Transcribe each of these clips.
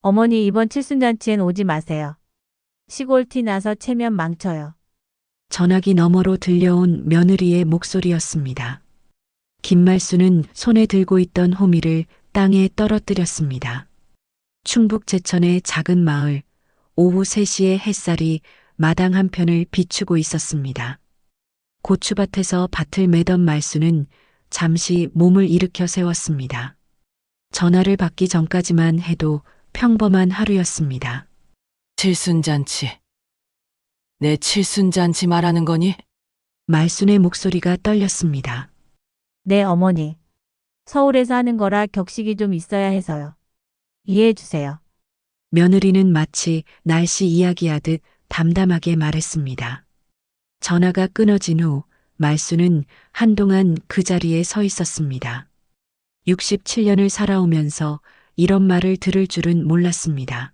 어머니 이번 칠순잔치엔 오지 마세요. 시골 티 나서 체면 망쳐요. 전화기 너머로 들려온 며느리의 목소리였습니다. 김말수는 손에 들고 있던 호미를 땅에 떨어뜨렸습니다. 충북 제천의 작은 마을, 오후 3시의 햇살이 마당 한편을 비추고 있었습니다. 고추밭에서 밭을 매던 말수는 잠시 몸을 일으켜 세웠습니다. 전화를 받기 전까지만 해도 평범한 하루였습니다. 칠순잔치. 내 칠순잔치 말하는 거니? 말순의 목소리가 떨렸습니다. 네, 어머니. 서울에서 하는 거라 격식이 좀 있어야 해서요. 이해해 주세요. 며느리는 마치 날씨 이야기하듯 담담하게 말했습니다. 전화가 끊어진 후 말수는 한동안 그 자리에 서 있었습니다. 67년을 살아오면서 이런 말을 들을 줄은 몰랐습니다.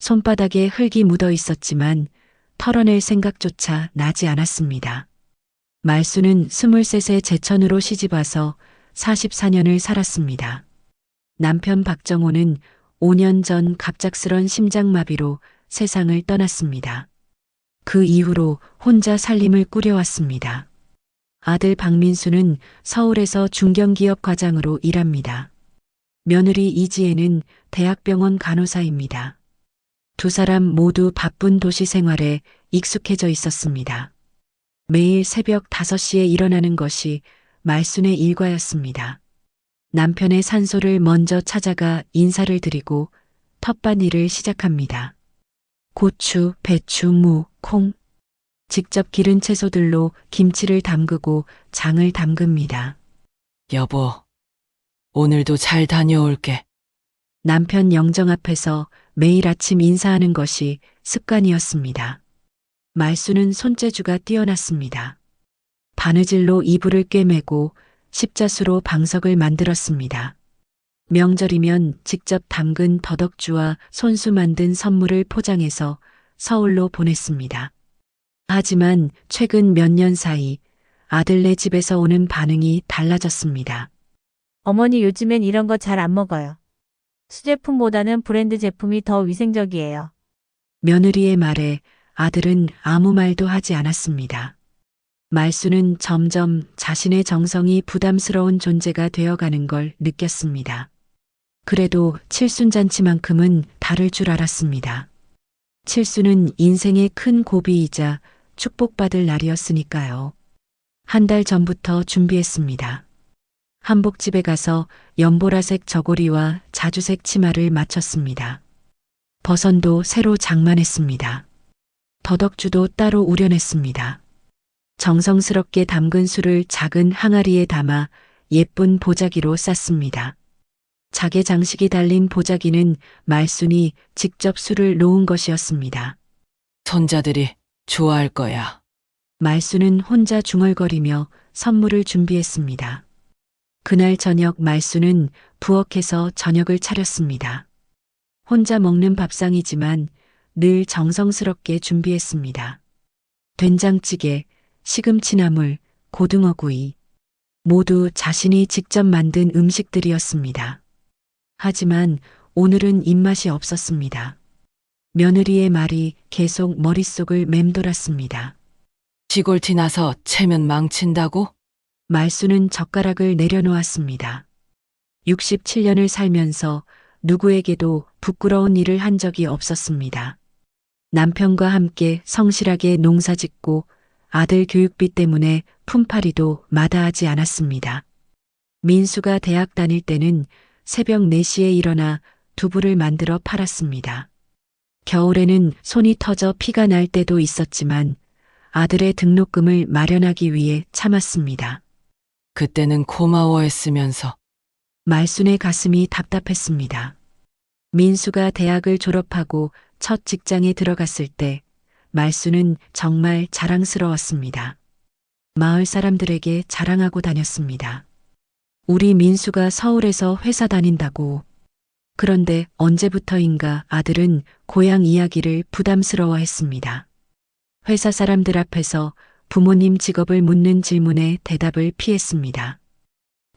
손바닥에 흙이 묻어 있었지만 털어낼 생각조차 나지 않았습니다. 말수는 23세 제천으로 시집와서 44년을 살았습니다. 남편 박정호는 5년 전 갑작스런 심장마비로 세상을 떠났습니다. 그 이후로 혼자 살림을 꾸려왔습니다. 아들 박민수는 서울에서 중견기업 과장으로 일합니다. 며느리 이지혜는 대학병원 간호사입니다. 두 사람 모두 바쁜 도시 생활에 익숙해져 있었습니다. 매일 새벽 5시에 일어나는 것이 말순의 일과였습니다. 남편의 산소를 먼저 찾아가 인사를 드리고 텃밭일을 시작합니다. 고추, 배추, 무, 콩. 직접 기른 채소들로 김치를 담그고 장을 담급니다. 여보, 오늘도 잘 다녀올게. 남편 영정 앞에서 매일 아침 인사하는 것이 습관이었습니다. 말수는 손재주가 뛰어났습니다. 바느질로 이불을 꿰매고 십자수로 방석을 만들었습니다. 명절이면 직접 담근 더덕주와 손수 만든 선물을 포장해서 서울로 보냈습니다. 하지만 최근 몇 년 사이 아들네 집에서 오는 반응이 달라졌습니다. 어머니 요즘엔 이런 거 잘 안 먹어요. 수제품보다는 브랜드 제품이 더 위생적이에요. 며느리의 말에 아들은 아무 말도 하지 않았습니다. 말수는 점점 자신의 정성이 부담스러운 존재가 되어가는 걸 느꼈습니다. 그래도 칠순잔치만큼은 다를 줄 알았습니다. 칠순은 인생의 큰 고비이자 축복받을 날이었으니까요. 한 달 전부터 준비했습니다. 한복집에 가서 연보라색 저고리와 자주색 치마를 맞췄습니다. 버선도 새로 장만했습니다. 더덕주도 따로 우려냈습니다. 정성스럽게 담근 술을 작은 항아리에 담아 예쁜 보자기로 쌌습니다. 자개 장식이 달린 보자기는 말순이 직접 술을 놓은 것이었습니다. 손자들이 좋아할 거야. 말순은 혼자 중얼거리며 선물을 준비했습니다. 그날 저녁 말순은 부엌에서 저녁을 차렸습니다. 혼자 먹는 밥상이지만 늘 정성스럽게 준비했습니다. 된장찌개, 시금치나물, 고등어구이. 모두 자신이 직접 만든 음식들이었습니다. 하지만 오늘은 입맛이 없었습니다. 며느리의 말이 계속 머릿속을 맴돌았습니다. 시골티 나서 체면 망친다고? 말수는 젓가락을 내려놓았습니다. 67년을 살면서 누구에게도 부끄러운 일을 한 적이 없었습니다. 남편과 함께 성실하게 농사짓고 아들 교육비 때문에 품팔이도 마다하지 않았습니다. 민수가 대학 다닐 때는 새벽 4시에 일어나 두부를 만들어 팔았습니다. 겨울에는 손이 터져 피가 날 때도 있었지만 아들의 등록금을 마련하기 위해 참았습니다. 그때는 고마워했으면서. 말순의 가슴이 답답했습니다. 민수가 대학을 졸업하고 첫 직장에 들어갔을 때 말순은 정말 자랑스러웠습니다. 마을 사람들에게 자랑하고 다녔습니다. 우리 민수가 서울에서 회사 다닌다고. 그런데 언제부터인가 아들은 고향 이야기를 부담스러워했습니다. 회사 사람들 앞에서 부모님 직업을 묻는 질문에 대답을 피했습니다.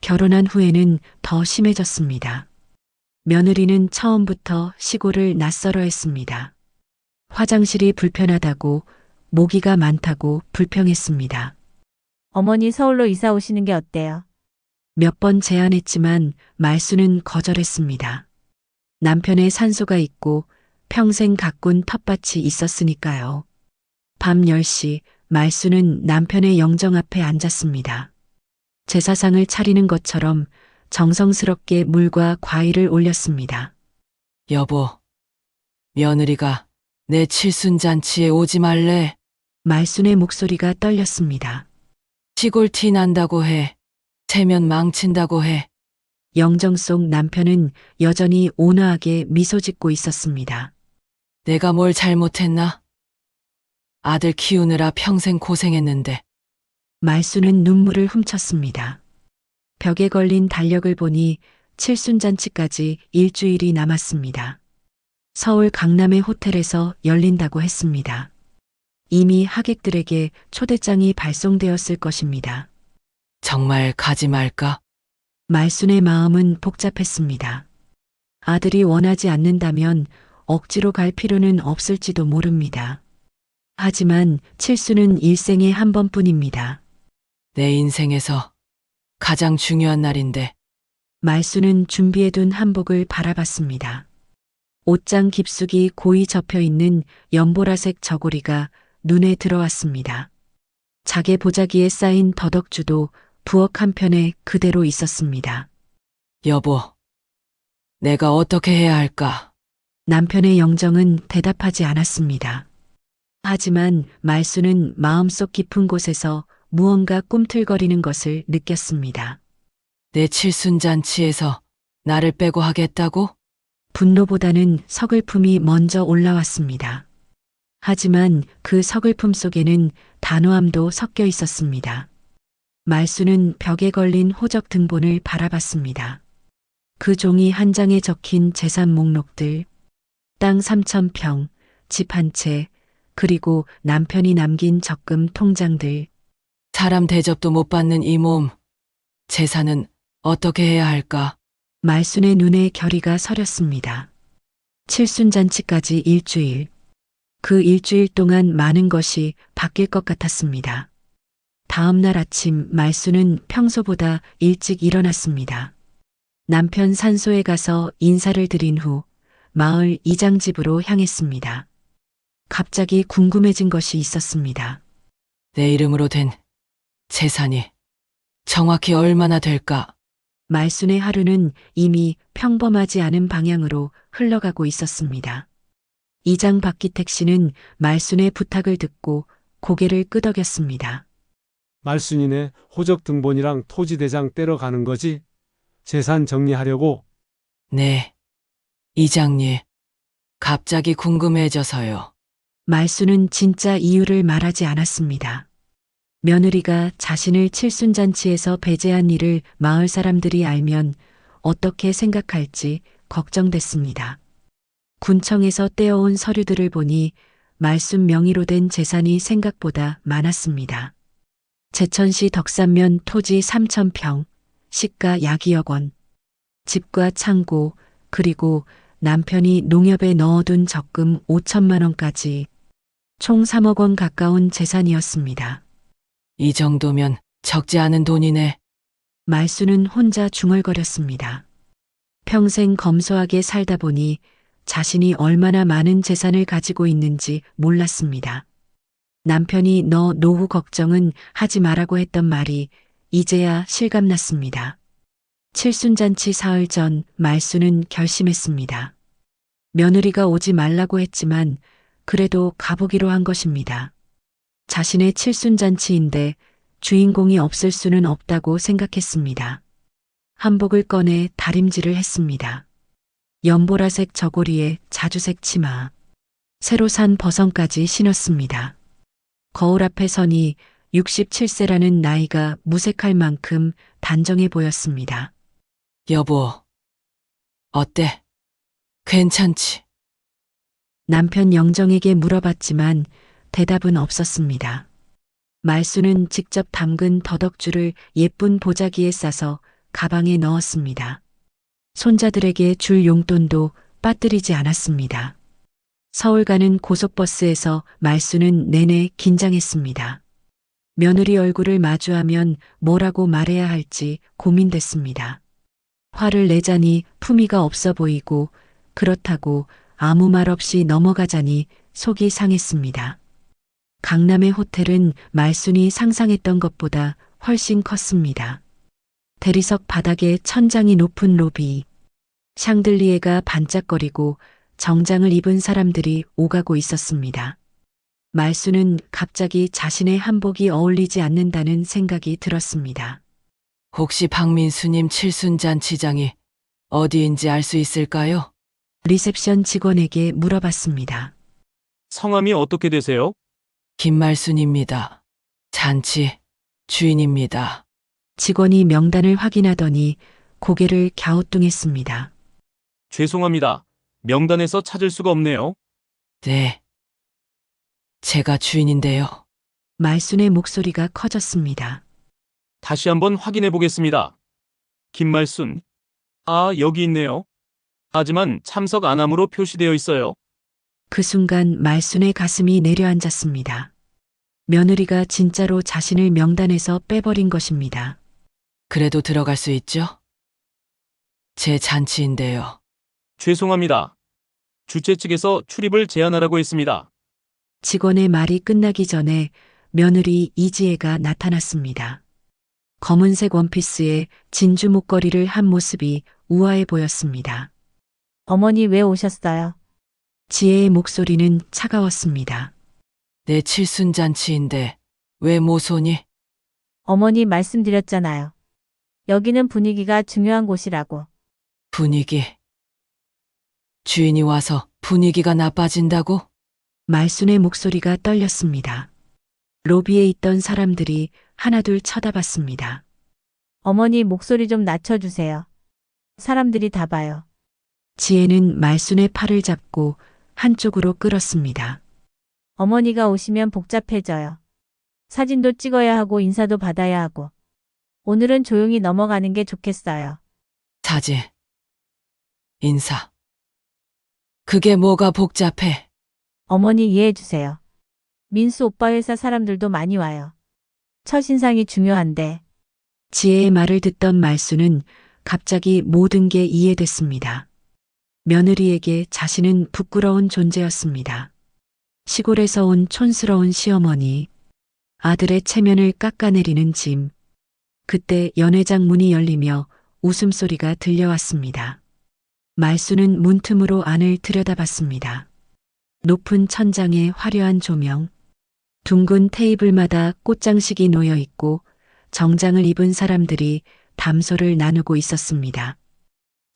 결혼한 후에는 더 심해졌습니다. 며느리는 처음부터 시골을 낯설어 했습니다. 화장실이 불편하다고, 모기가 많다고 불평했습니다. 어머니 서울로 이사 오시는 게 어때요? 몇 번 제안했지만 말수는 거절했습니다. 남편의 산소가 있고 평생 가꾼 텃밭이 있었으니까요. 밤 10시 말수는 남편의 영정 앞에 앉았습니다. 제사상을 차리는 것처럼 정성스럽게 물과 과일을 올렸습니다. 여보, 며느리가 내 칠순잔치에 오지 말래. 말순의 목소리가 떨렸습니다. 시골 티 난다고 해. 체면 망친다고 해. 영정 속 남편은 여전히 온화하게 미소 짓고 있었습니다. 내가 뭘 잘못했나? 아들 키우느라 평생 고생했는데. 말수는 눈물을 훔쳤습니다. 벽에 걸린 달력을 보니 칠순잔치까지 일주일이 남았습니다. 서울 강남의 호텔에서 열린다고 했습니다. 이미 하객들에게 초대장이 발송되었을 것입니다. 정말 가지 말까? 말순의 마음은 복잡했습니다. 아들이 원하지 않는다면 억지로 갈 필요는 없을지도 모릅니다. 하지만 칠수는 일생에 한 번뿐입니다. 내 인생에서 가장 중요한 날인데. 말수는 준비해둔 한복을 바라봤습니다. 옷장 깊숙이 고이 접혀 있는 연보라색 저고리가 눈에 들어왔습니다. 자개 보자기에 쌓인 더덕주도 부엌 한편에 그대로 있었습니다. 여보, 내가 어떻게 해야 할까? 남편의 영정은 대답하지 않았습니다. 하지만 말수는 마음속 깊은 곳에서 무언가 꿈틀거리는 것을 느꼈습니다. 내 칠순잔치에서 나를 빼고 하겠다고? 분노보다는 서글픔이 먼저 올라왔습니다. 하지만 그 서글픔 속에는 단호함도 섞여 있었습니다. 말수는 벽에 걸린 호적 등본을 바라봤습니다. 그 종이 한 장에 적힌 재산 목록들, 땅 3,000평, 집 한 채, 그리고 남편이 남긴 적금 통장들. 사람 대접도 못 받는 이 몸. 재산은 어떻게 해야 할까? 말순의 눈에 결의가 서렸습니다. 칠순잔치까지 일주일. 그 일주일 동안 많은 것이 바뀔 것 같았습니다. 다음 날 아침 말순은 평소보다 일찍 일어났습니다. 남편 산소에 가서 인사를 드린 후 마을 이장집으로 향했습니다. 갑자기 궁금해진 것이 있었습니다. 내 이름으로 된 재산이 정확히 얼마나 될까? 말순의 하루는 이미 평범하지 않은 방향으로 흘러가고 있었습니다. 이장 박기택 씨는 말순의 부탁을 듣고 고개를 끄덕였습니다. 말순이네 호적 등본이랑 토지 대장 떼러 가는 거지? 재산 정리하려고? 네, 이장님. 갑자기 궁금해져서요. 말순은 진짜 이유를 말하지 않았습니다. 며느리가 자신을 칠순잔치에서 배제한 일을 마을 사람들이 알면 어떻게 생각할지 걱정됐습니다. 군청에서 떼어온 서류들을 보니 말순 명의로 된 재산이 생각보다 많았습니다. 제천시 덕산면 토지 3,000평, 시가 약 2억 원, 집과 창고, 그리고 남편이 농협에 넣어둔 적금 5천만 원까지 총 3억 원 가까운 재산이었습니다. 이 정도면 적지 않은 돈이네. 말수는 혼자 중얼거렸습니다. 평생 검소하게 살다 보니 자신이 얼마나 많은 재산을 가지고 있는지 몰랐습니다. 남편이 너 노후 걱정은 하지 말라고 했던 말이 이제야 실감났습니다. 칠순잔치 사흘 전 말수는 결심했습니다. 며느리가 오지 말라고 했지만 그래도 가보기로 한 것입니다. 자신의 칠순잔치인데 주인공이 없을 수는 없다고 생각했습니다. 한복을 꺼내 다림질을 했습니다. 연보라색 저고리에 자주색 치마, 새로 산 버선까지 신었습니다. 거울 앞에 서니 67세라는 나이가 무색할 만큼 단정해 보였습니다. 여보, 어때? 괜찮지? 남편 영정에게 물어봤지만 대답은 없었습니다. 말수는 직접 담근 더덕주를 예쁜 보자기에 싸서 가방에 넣었습니다. 손자들에게 줄 용돈도 빠뜨리지 않았습니다. 서울 가는 고속버스에서 말수는 내내 긴장했습니다. 며느리 얼굴을 마주하면 뭐라고 말해야 할지 고민됐습니다. 화를 내자니 품위가 없어 보이고 그렇다고 아무 말 없이 넘어가자니 속이 상했습니다. 강남의 호텔은 말순이 상상했던 것보다 훨씬 컸습니다. 대리석 바닥에 천장이 높은 로비, 샹들리에가 반짝거리고 정장을 입은 사람들이 오가고 있었습니다. 말수는 갑자기 자신의 한복이 어울리지 않는다는 생각이 들었습니다. 혹시 박민수님 칠순잔치장이 어디인지 알 수 있을까요? 리셉션 직원에게 물어봤습니다. 성함이 어떻게 되세요? 김말순입니다. 잔치 주인입니다. 직원이 명단을 확인하더니 고개를 갸우뚱했습니다. 죄송합니다. 명단에서 찾을 수가 없네요. 네. 제가 주인인데요. 말순의 목소리가 커졌습니다. 다시 한번 확인해 보겠습니다. 김말순. 아, 여기 있네요. 하지만 참석 안 함으로 표시되어 있어요. 그 순간 말순의 가슴이 내려앉았습니다. 며느리가 진짜로 자신을 명단에서 빼버린 것입니다. 그래도 들어갈 수 있죠? 제 잔치인데요. 죄송합니다. 주최 측에서 출입을 제한하라고 했습니다. 직원의 말이 끝나기 전에 며느리 이지혜가 나타났습니다. 검은색 원피스에 진주 목걸이를 한 모습이 우아해 보였습니다. 어머니 왜 오셨어요? 지혜의 목소리는 차가웠습니다. 내 칠순잔치인데 왜 모손이? 어머니 말씀드렸잖아요. 여기는 분위기가 중요한 곳이라고. 분위기. 주인이 와서 분위기가 나빠진다고? 말순의 목소리가 떨렸습니다. 로비에 있던 사람들이 하나둘 쳐다봤습니다. 어머니 목소리 좀 낮춰주세요. 사람들이 다 봐요. 지혜는 말순의 팔을 잡고 한쪽으로 끌었습니다. 어머니가 오시면 복잡해져요. 사진도 찍어야 하고 인사도 받아야 하고. 오늘은 조용히 넘어가는 게 좋겠어요. 사진. 인사. 그게 뭐가 복잡해? 어머니 이해해 주세요. 민수 오빠 회사 사람들도 많이 와요. 첫인상이 중요한데. 지혜의 말을 듣던 말순은 갑자기 모든 게 이해됐습니다. 며느리에게 자신은 부끄러운 존재였습니다. 시골에서 온 촌스러운 시어머니, 아들의 체면을 깎아내리는 짐. 그때 연회장 문이 열리며 웃음소리가 들려왔습니다. 말순은 문틈으로 안을 들여다봤습니다. 높은 천장에 화려한 조명, 둥근 테이블마다 꽃장식이 놓여 있고 정장을 입은 사람들이 담소를 나누고 있었습니다.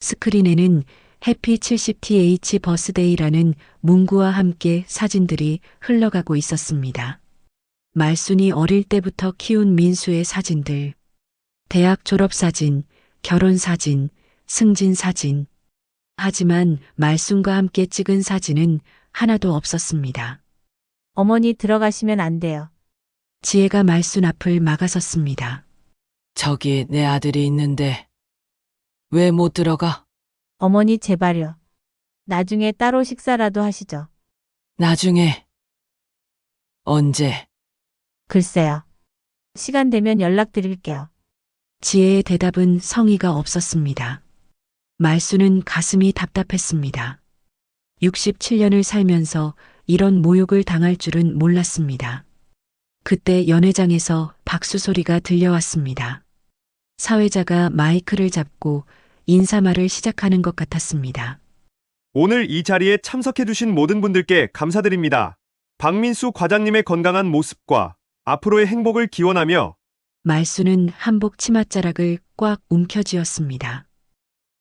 스크린에는 해피 70th 버스데이라는 문구와 함께 사진들이 흘러가고 있었습니다. 말순이 어릴 때부터 키운 민수의 사진들, 대학 졸업사진, 결혼사진, 승진사진. 하지만 말순과 함께 찍은 사진은 하나도 없었습니다. 어머니 들어가시면 안 돼요. 지혜가 말순 앞을 막아섰습니다. 저기 내 아들이 있는데 왜 못 들어가? 어머니 제발요. 나중에 따로 식사라도 하시죠. 나중에. 언제? 글쎄요. 시간 되면 연락드릴게요. 지혜의 대답은 성의가 없었습니다. 말순은 가슴이 답답했습니다. 67년을 살면서 이런 모욕을 당할 줄은 몰랐습니다. 그때 연회장에서 박수 소리가 들려왔습니다. 사회자가 마이크를 잡고 인사말을 시작하는 것 같았습니다. 오늘 이 자리에 참석해주신 모든 분들께 감사드립니다. 박민수 과장님의 건강한 모습과 앞으로의 행복을 기원하며 말순은 한복 치맛자락을 꽉 움켜쥐었습니다.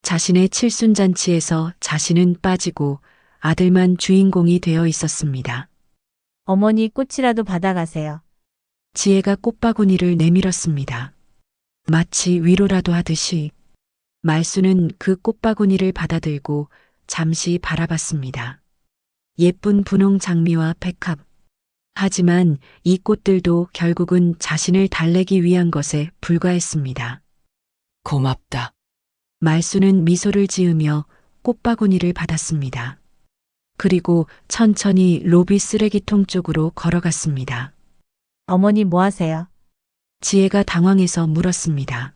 자신의 칠순잔치에서 자신은 빠지고 아들만 주인공이 되어 있었습니다. 어머니 꽃이라도 받아가세요. 지혜가 꽃바구니를 내밀었습니다. 마치 위로라도 하듯이 말순은 그 꽃바구니를 받아들고 잠시 바라봤습니다. 예쁜 분홍 장미와 백합. 하지만 이 꽃들도 결국은 자신을 달래기 위한 것에 불과했습니다. 고맙다. 말수는 미소를 지으며 꽃바구니를 받았습니다. 그리고 천천히 로비 쓰레기통 쪽으로 걸어갔습니다. 어머니 뭐 하세요? 지혜가 당황해서 물었습니다.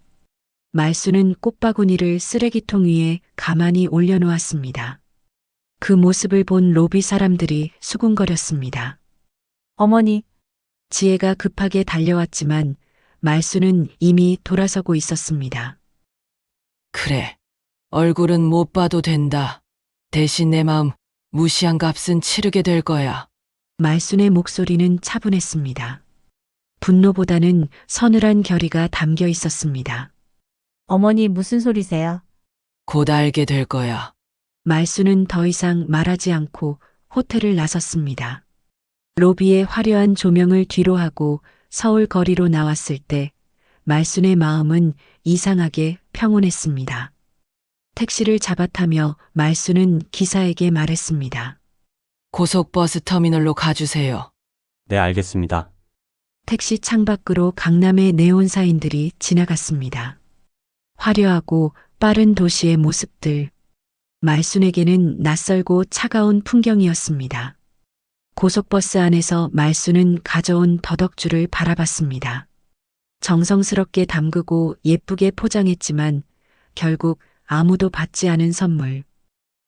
말수는 꽃바구니를 쓰레기통 위에 가만히 올려놓았습니다. 그 모습을 본 로비 사람들이 수군거렸습니다. 어머니, 지혜가 급하게 달려왔지만 말수는 이미 돌아서고 있었습니다. 그래. 얼굴은 못 봐도 된다. 대신 내 마음 무시한 값은 치르게 될 거야. 말순의 목소리는 차분했습니다. 분노보다는 서늘한 결의가 담겨 있었습니다. 어머니 무슨 소리세요? 곧 알게 될 거야. 말수는 더 이상 말하지 않고 호텔을 나섰습니다. 로비의 화려한 조명을 뒤로하고 서울 거리로 나왔을 때 말순의 마음은 이상하게 평온했습니다. 택시를 잡아타며 말수는 기사에게 말했습니다. 고속버스 터미널로 가주세요. 네, 알겠습니다. 택시 창밖으로 강남의 네온사인들이 지나갔습니다. 화려하고 빠른 도시의 모습들. 말순에게는 낯설고 차가운 풍경이었습니다. 고속버스 안에서 말순은 가져온 더덕주를 바라봤습니다. 정성스럽게 담그고 예쁘게 포장했지만 결국 아무도 받지 않은 선물.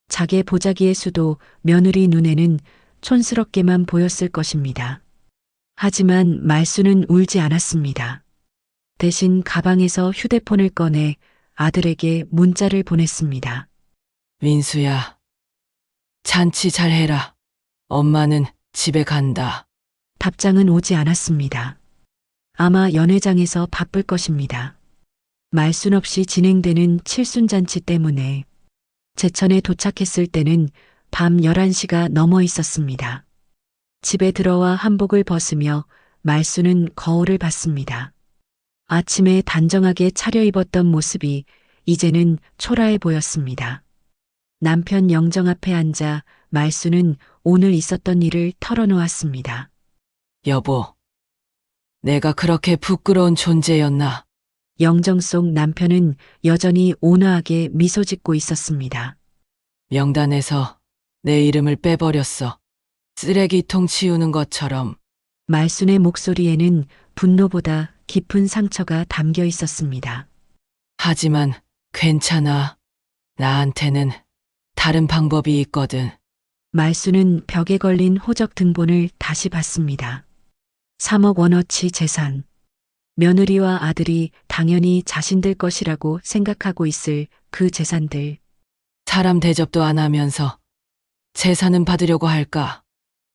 자개 보자기의 수도 며느리 눈에는 촌스럽게만 보였을 것입니다. 하지만 말수는 울지 않았습니다. 대신 가방에서 휴대폰을 꺼내 아들에게 문자를 보냈습니다. 민수야. 잔치 잘 해라. 엄마는 집에 간다. 답장은 오지 않았습니다. 아마 연회장에서 바쁠 것입니다. 말순 없이 진행되는 칠순잔치 때문에 제천에 도착했을 때는 밤 11시가 넘어 있었습니다. 집에 들어와 한복을 벗으며 말순은 거울을 봤습니다. 아침에 단정하게 차려입었던 모습이 이제는 초라해 보였습니다. 남편 영정 앞에 앉아 말순은 오늘 있었던 일을 털어놓았습니다. 여보. 내가 그렇게 부끄러운 존재였나? 영정 속 남편은 여전히 온화하게 미소 짓고 있었습니다. 명단에서 내 이름을 빼버렸어. 쓰레기통 치우는 것처럼. 말순의 목소리에는 분노보다 깊은 상처가 담겨 있었습니다. 하지만 괜찮아. 나한테는 다른 방법이 있거든. 말순은 벽에 걸린 호적 등본을 다시 봤습니다. 3억 원어치 재산. 며느리와 아들이 당연히 자신들 것이라고 생각하고 있을 그 재산들. 사람 대접도 안 하면서 재산은 받으려고 할까?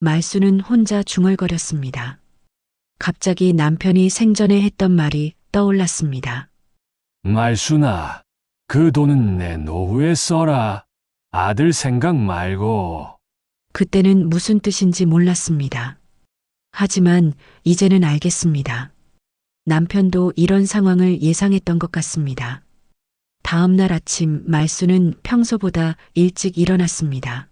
말순은 혼자 중얼거렸습니다. 갑자기 남편이 생전에 했던 말이 떠올랐습니다. 말순아, 그 돈은 내 노후에 써라. 아들 생각 말고. 그때는 무슨 뜻인지 몰랐습니다. 하지만 이제는 알겠습니다. 남편도 이런 상황을 예상했던 것 같습니다. 다음 날 아침 말수는 평소보다 일찍 일어났습니다.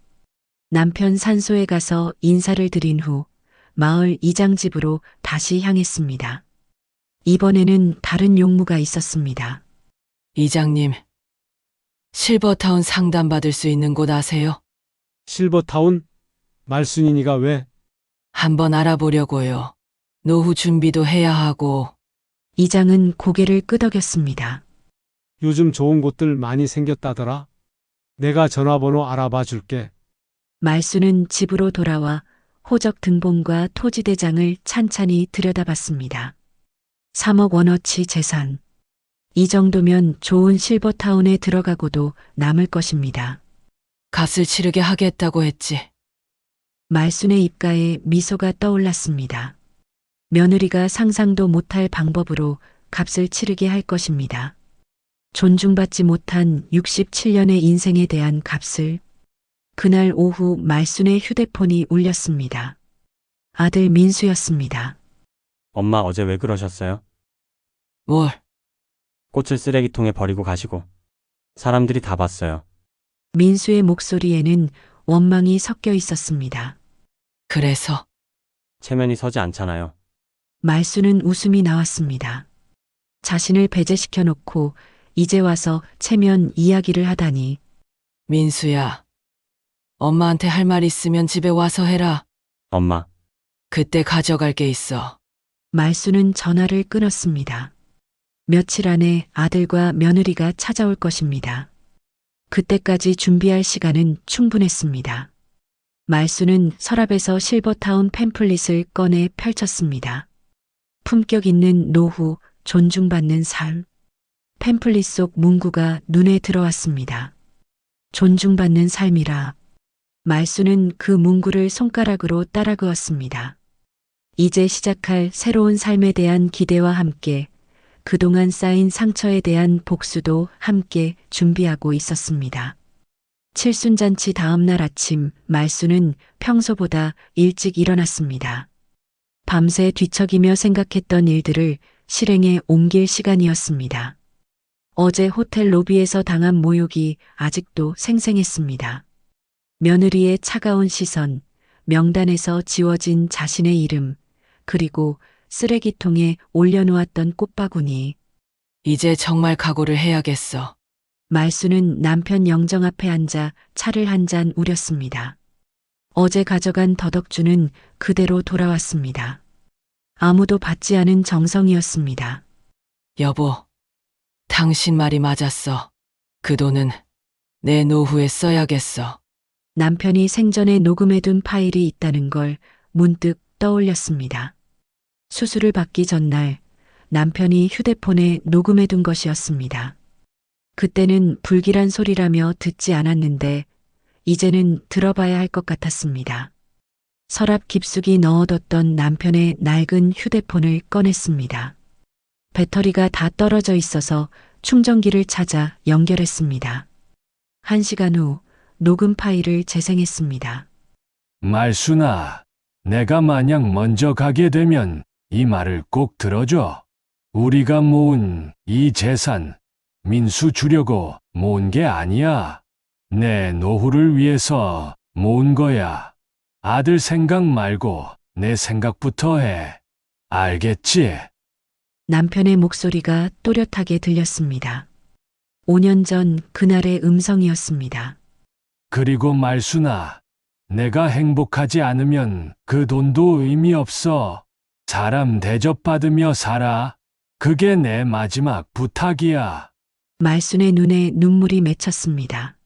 남편 산소에 가서 인사를 드린 후 마을 이장 집으로 다시 향했습니다. 이번에는 다른 용무가 있었습니다. 이장님, 실버타운 상담받을 수 있는 곳 아세요? 실버타운? 말순이니가 왜? 한번 알아보려고요. 노후 준비도 해야 하고. 이장은 고개를 끄덕였습니다. 요즘 좋은 곳들 많이 생겼다더라. 내가 전화번호 알아봐 줄게. 말수는 집으로 돌아와 호적 등본과 토지대장을 찬찬히 들여다봤습니다. 3억 원어치 재산. 이 정도면 좋은 실버타운에 들어가고도 남을 것입니다. 값을 치르게 하겠다고 했지. 말순의 입가에 미소가 떠올랐습니다. 며느리가 상상도 못할 방법으로 값을 치르게 할 것입니다. 존중받지 못한 67년의 인생에 대한 값을. 그날 오후 말순의 휴대폰이 울렸습니다. 아들 민수였습니다. 엄마 어제 왜 그러셨어요? 뭘? 꽃을 쓰레기통에 버리고 가시고. 사람들이 다 봤어요. 민수의 목소리에는 원망이 섞여 있었습니다. 그래서 체면이 서지 않잖아요. 말수는 웃음이 나왔습니다. 자신을 배제시켜 놓고 이제 와서 체면 이야기를 하다니. 민수야, 엄마한테 할 말 있으면 집에 와서 해라. 엄마, 그때 가져갈 게 있어. 말수는 전화를 끊었습니다. 며칠 안에 아들과 며느리가 찾아올 것입니다. 그때까지 준비할 시간은 충분했습니다. 말수는 서랍에서 실버타운 팸플릿을 꺼내 펼쳤습니다. 품격 있는 노후, 존중받는 삶. 팸플릿 속 문구가 눈에 들어왔습니다. 존중받는 삶이라. 말수는 그 문구를 손가락으로 따라 그었습니다. 이제 시작할 새로운 삶에 대한 기대와 함께 그동안 쌓인 상처에 대한 복수도 함께 준비하고 있었습니다. 칠순잔치 다음 날 아침 말수는 평소보다 일찍 일어났습니다. 밤새 뒤척이며 생각했던 일들을 실행에 옮길 시간이었습니다. 어제 호텔 로비에서 당한 모욕이 아직도 생생했습니다. 며느리의 차가운 시선, 명단에서 지워진 자신의 이름, 그리고 쓰레기통에 올려놓았던 꽃바구니. 이제 정말 각오를 해야겠어. 말수는 남편 영정 앞에 앉아 차를 한 잔 우렸습니다. 어제 가져간 더덕주는 그대로 돌아왔습니다. 아무도 받지 않은 정성이었습니다. 여보, 당신 말이 맞았어. 그 돈은 내 노후에 써야겠어. 남편이 생전에 녹음해둔 파일이 있다는 걸 문득 떠올렸습니다. 수술을 받기 전날 남편이 휴대폰에 녹음해둔 것이었습니다. 그때는 불길한 소리라며 듣지 않았는데 이제는 들어봐야 할 것 같았습니다. 서랍 깊숙이 넣어뒀던 남편의 낡은 휴대폰을 꺼냈습니다. 배터리가 다 떨어져 있어서 충전기를 찾아 연결했습니다. 1시간 후 녹음 파일을 재생했습니다. 말순아, 내가 만약 먼저 가게 되면 이 말을 꼭 들어줘. 우리가 모은 이 재산, 민수 주려고 모은 게 아니야. 내 노후를 위해서 모은 거야. 아들 생각 말고 내 생각부터 해. 알겠지? 남편의 목소리가 또렷하게 들렸습니다. 5년 전 그날의 음성이었습니다. 그리고 말순아, 내가 행복하지 않으면 그 돈도 의미 없어. 사람 대접받으며 살아. 그게 내 마지막 부탁이야. 말순의 눈에 눈물이 맺혔습니다.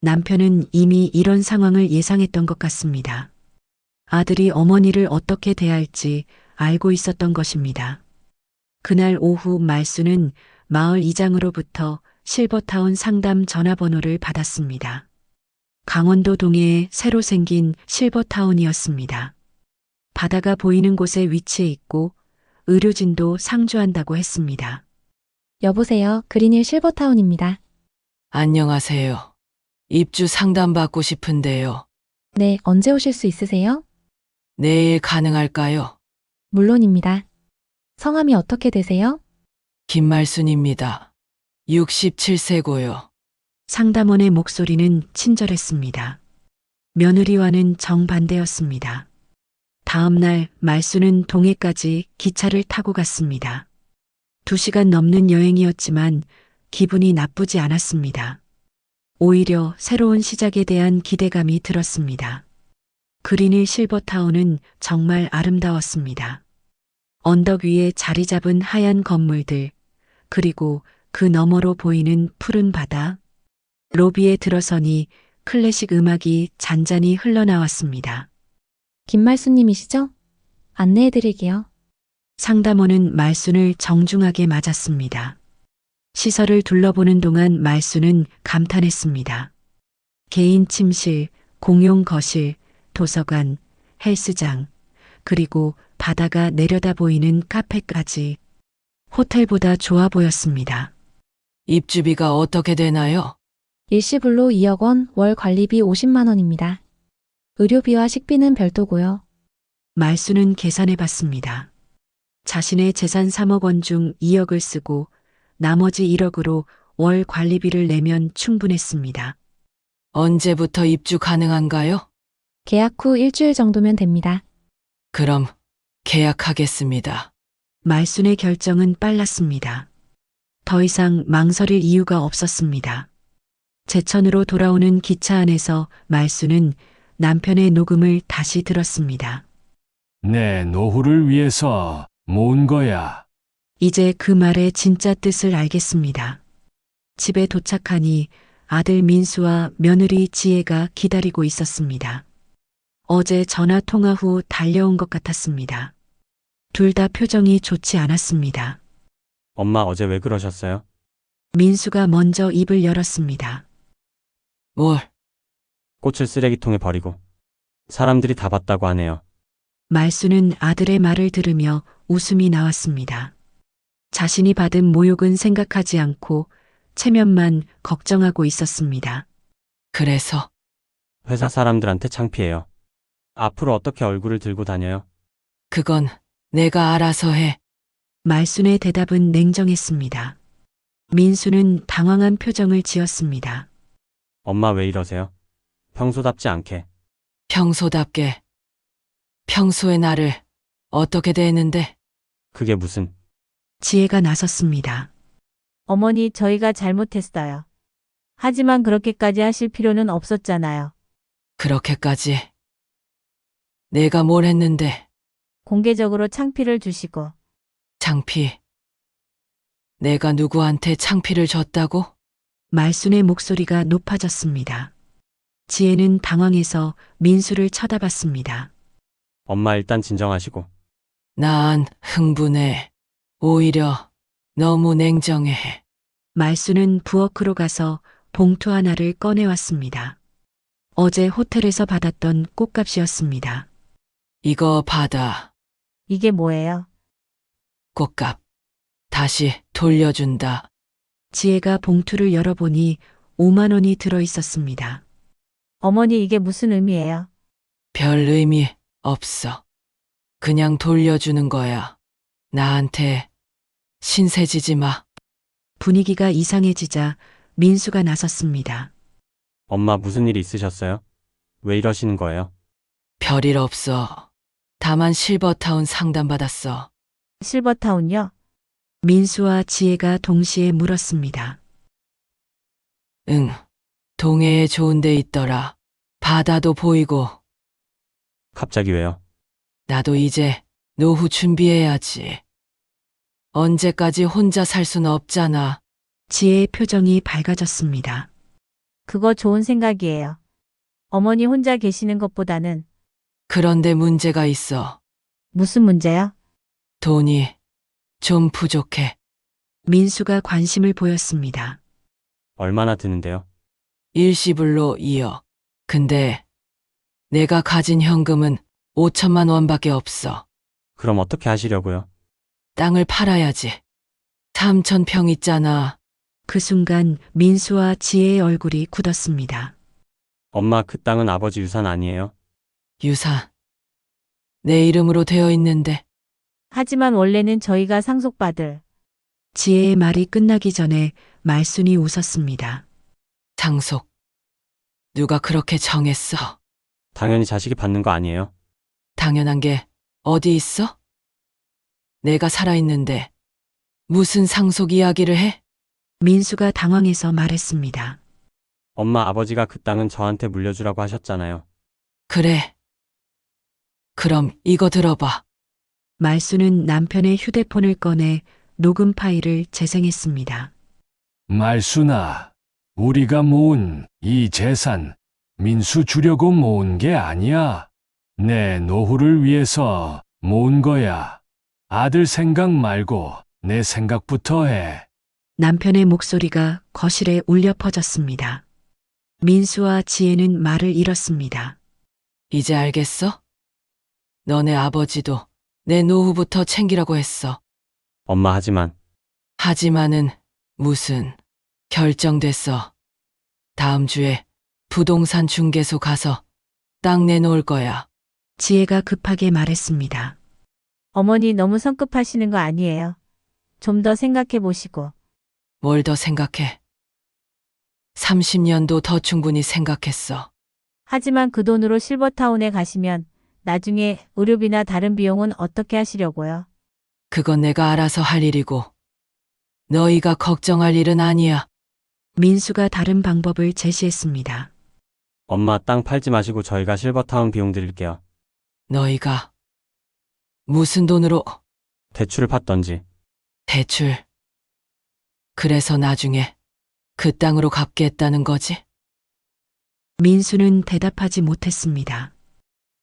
남편은 이미 이런 상황을 예상했던 것 같습니다. 아들이 어머니를 어떻게 대할지 알고 있었던 것입니다. 그날 오후 말순은 마을 이장으로부터 실버타운 상담 전화번호를 받았습니다. 강원도 동해에 새로 생긴 실버타운이었습니다. 바다가 보이는 곳에 위치해 있고 의료진도 상주한다고 했습니다. 여보세요. 그린힐 실버타운입니다. 안녕하세요. 입주 상담받고 싶은데요. 네, 언제 오실 수 있으세요? 내일 가능할까요? 물론입니다. 성함이 어떻게 되세요? 김말순입니다. 67세고요. 상담원의 목소리는 친절했습니다. 며느리와는 정반대였습니다. 다음 날 말수는 동해까지 기차를 타고 갔습니다. 2시간 넘는 여행이었지만 기분이 나쁘지 않았습니다. 오히려 새로운 시작에 대한 기대감이 들었습니다. 그린힐 실버타운은 정말 아름다웠습니다. 언덕 위에 자리 잡은 하얀 건물들, 그리고 그 너머로 보이는 푸른 바다. 로비에 들어서니 클래식 음악이 잔잔히 흘러나왔습니다. 김말수님이시죠? 안내해드릴게요. 상담원은 말순을 정중하게 맞았습니다. 시설을 둘러보는 동안 말순은 감탄했습니다. 개인 침실, 공용 거실, 도서관, 헬스장, 그리고 바다가 내려다 보이는 카페까지 호텔보다 좋아 보였습니다. 입주비가 어떻게 되나요? 일시불로 2억 원, 월 관리비 50만 원입니다. 의료비와 식비는 별도고요. 말수는 계산해 봤습니다. 자신의 재산 3억 원 중 2억을 쓰고 나머지 1억으로 월 관리비를 내면 충분했습니다. 언제부터 입주 가능한가요? 계약 후 일주일 정도면 됩니다. 그럼 계약하겠습니다. 말순의 결정은 빨랐습니다. 더 이상 망설일 이유가 없었습니다. 제천으로 돌아오는 기차 안에서 말수는 남편의 녹음을 다시 들었습니다. 내 노후를 위해서 모은 거야. 이제 그 말의 진짜 뜻을 알겠습니다. 집에 도착하니 아들 민수와 며느리 지혜가 기다리고 있었습니다. 어제 전화 통화 후 달려온 것 같았습니다. 둘 다 표정이 좋지 않았습니다. 엄마 어제 왜 그러셨어요? 민수가 먼저 입을 열었습니다. 뭘? 꽃을 쓰레기통에 버리고. 사람들이 다 봤다고 하네요. 말수는 아들의 말을 들으며 웃음이 나왔습니다. 자신이 받은 모욕은 생각하지 않고 체면만 걱정하고 있었습니다. 그래서 회사 사람들한테 창피해요. 앞으로 어떻게 얼굴을 들고 다녀요? 그건 내가 알아서 해. 말순의 대답은 냉정했습니다. 민수는 당황한 표정을 지었습니다. 엄마 왜 이러세요? 평소답지 않게. 평소답게. 평소의 나를 어떻게 대했는데? 그게 무슨. 지혜가 나섰습니다. 어머니, 저희가 잘못했어요. 하지만 그렇게까지 하실 필요는 없었잖아요. 그렇게까지. 내가 뭘 했는데? 공개적으로 창피를 주시고. 창피. 내가 누구한테 창피를 줬다고? 말순의 목소리가 높아졌습니다. 지혜는 당황해서 민수를 쳐다봤습니다. 엄마 일단 진정하시고. 난 흥분해. 오히려 너무 냉정해. 말수는 부엌으로 가서 봉투 하나를 꺼내왔습니다. 어제 호텔에서 받았던 꽃값이었습니다. 이거 받아. 이게 뭐예요? 꽃값. 다시 돌려준다. 지혜가 봉투를 열어보니 5만 원이 들어 있었습니다. 어머니, 이게 무슨 의미예요? 별 의미 없어. 그냥 돌려주는 거야. 나한테 신세지지 마. 분위기가 이상해지자 민수가 나섰습니다. 엄마 무슨 일이 있으셨어요? 왜 이러시는 거예요? 별일 없어. 다만 실버타운 상담받았어. 실버타운요? 민수와 지혜가 동시에 물었습니다. 응. 동해에 좋은 데 있더라. 바다도 보이고. 갑자기 왜요? 나도 이제 노후 준비해야지. 언제까지 혼자 살 순 없잖아. 지혜의 표정이 밝아졌습니다. 그거 좋은 생각이에요. 어머니 혼자 계시는 것보다는. 그런데 문제가 있어. 무슨 문제요? 돈이 좀 부족해. 민수가 관심을 보였습니다. 얼마나 드는데요? 일시불로 2억. 근데 내가 가진 현금은 5천만 원밖에 없어. 그럼 어떻게 하시려고요? 땅을 팔아야지. 3천 평 있잖아. 그 순간 민수와 지혜의 얼굴이 굳었습니다. 엄마 그 땅은 아버지 유산 아니에요? 유산. 내 이름으로 되어 있는데. 하지만 원래는 저희가 상속받을. 지혜의 말이 끝나기 전에 말순이 웃었습니다. 상속. 누가 그렇게 정했어? 당연히 자식이 받는 거 아니에요? 당연한 게 어디 있어? 내가 살아있는데 무슨 상속 이야기를 해? 민수가 당황해서 말했습니다. 엄마 아버지가 그 땅은 저한테 물려주라고 하셨잖아요. 그래. 그럼 이거 들어봐. 말수는 남편의 휴대폰을 꺼내 녹음 파일을 재생했습니다. 말순아, 우리가 모은 이 재산 민수 주려고 모은 게 아니야. 내 노후를 위해서 모은 거야. 아들 생각 말고 내 생각부터 해. 남편의 목소리가 거실에 울려 퍼졌습니다. 민수와 지혜는 말을 잃었습니다. 이제 알겠어? 너네 아버지도 내 노후부터 챙기라고 했어. 엄마 하지만. 하지만은 무슨 결정됐어. 다음 주에 부동산 중개소 가서 땅 내놓을 거야. 지혜가 급하게 말했습니다. 어머니 너무 성급하시는 거 아니에요? 좀 더 생각해 보시고. 뭘 더 생각해? 30년도 더 충분히 생각했어. 하지만 그 돈으로 실버타운에 가시면 나중에 의료비나 다른 비용은 어떻게 하시려고요? 그건 내가 알아서 할 일이고 너희가 걱정할 일은 아니야. 민수가 다른 방법을 제시했습니다. 엄마 땅 팔지 마시고 저희가 실버타운 비용 드릴게요. 너희가 무슨 돈으로 대출을 받던지. 대출. 그래서 나중에 그 땅으로 갚겠다는 거지? 민수는 대답하지 못했습니다.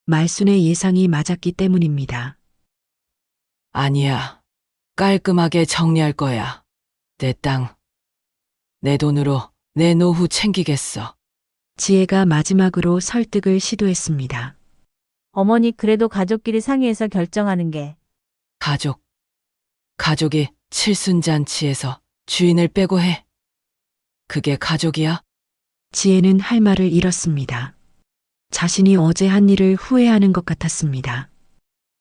말순의 예상이 맞았기 때문입니다. 아니야. 깔끔하게 정리할 거야. 내 땅, 내 돈으로 내 노후 챙기겠어. 지혜가 마지막으로 설득을 시도했습니다. 어머니 그래도 가족끼리 상의해서 결정하는 게 가족이 칠순잔치에서 주인을 빼고 해. 그게 가족이야? 지혜는 할 말을 잃었습니다. 자신이 어제 한 일을 후회하는 것 같았습니다.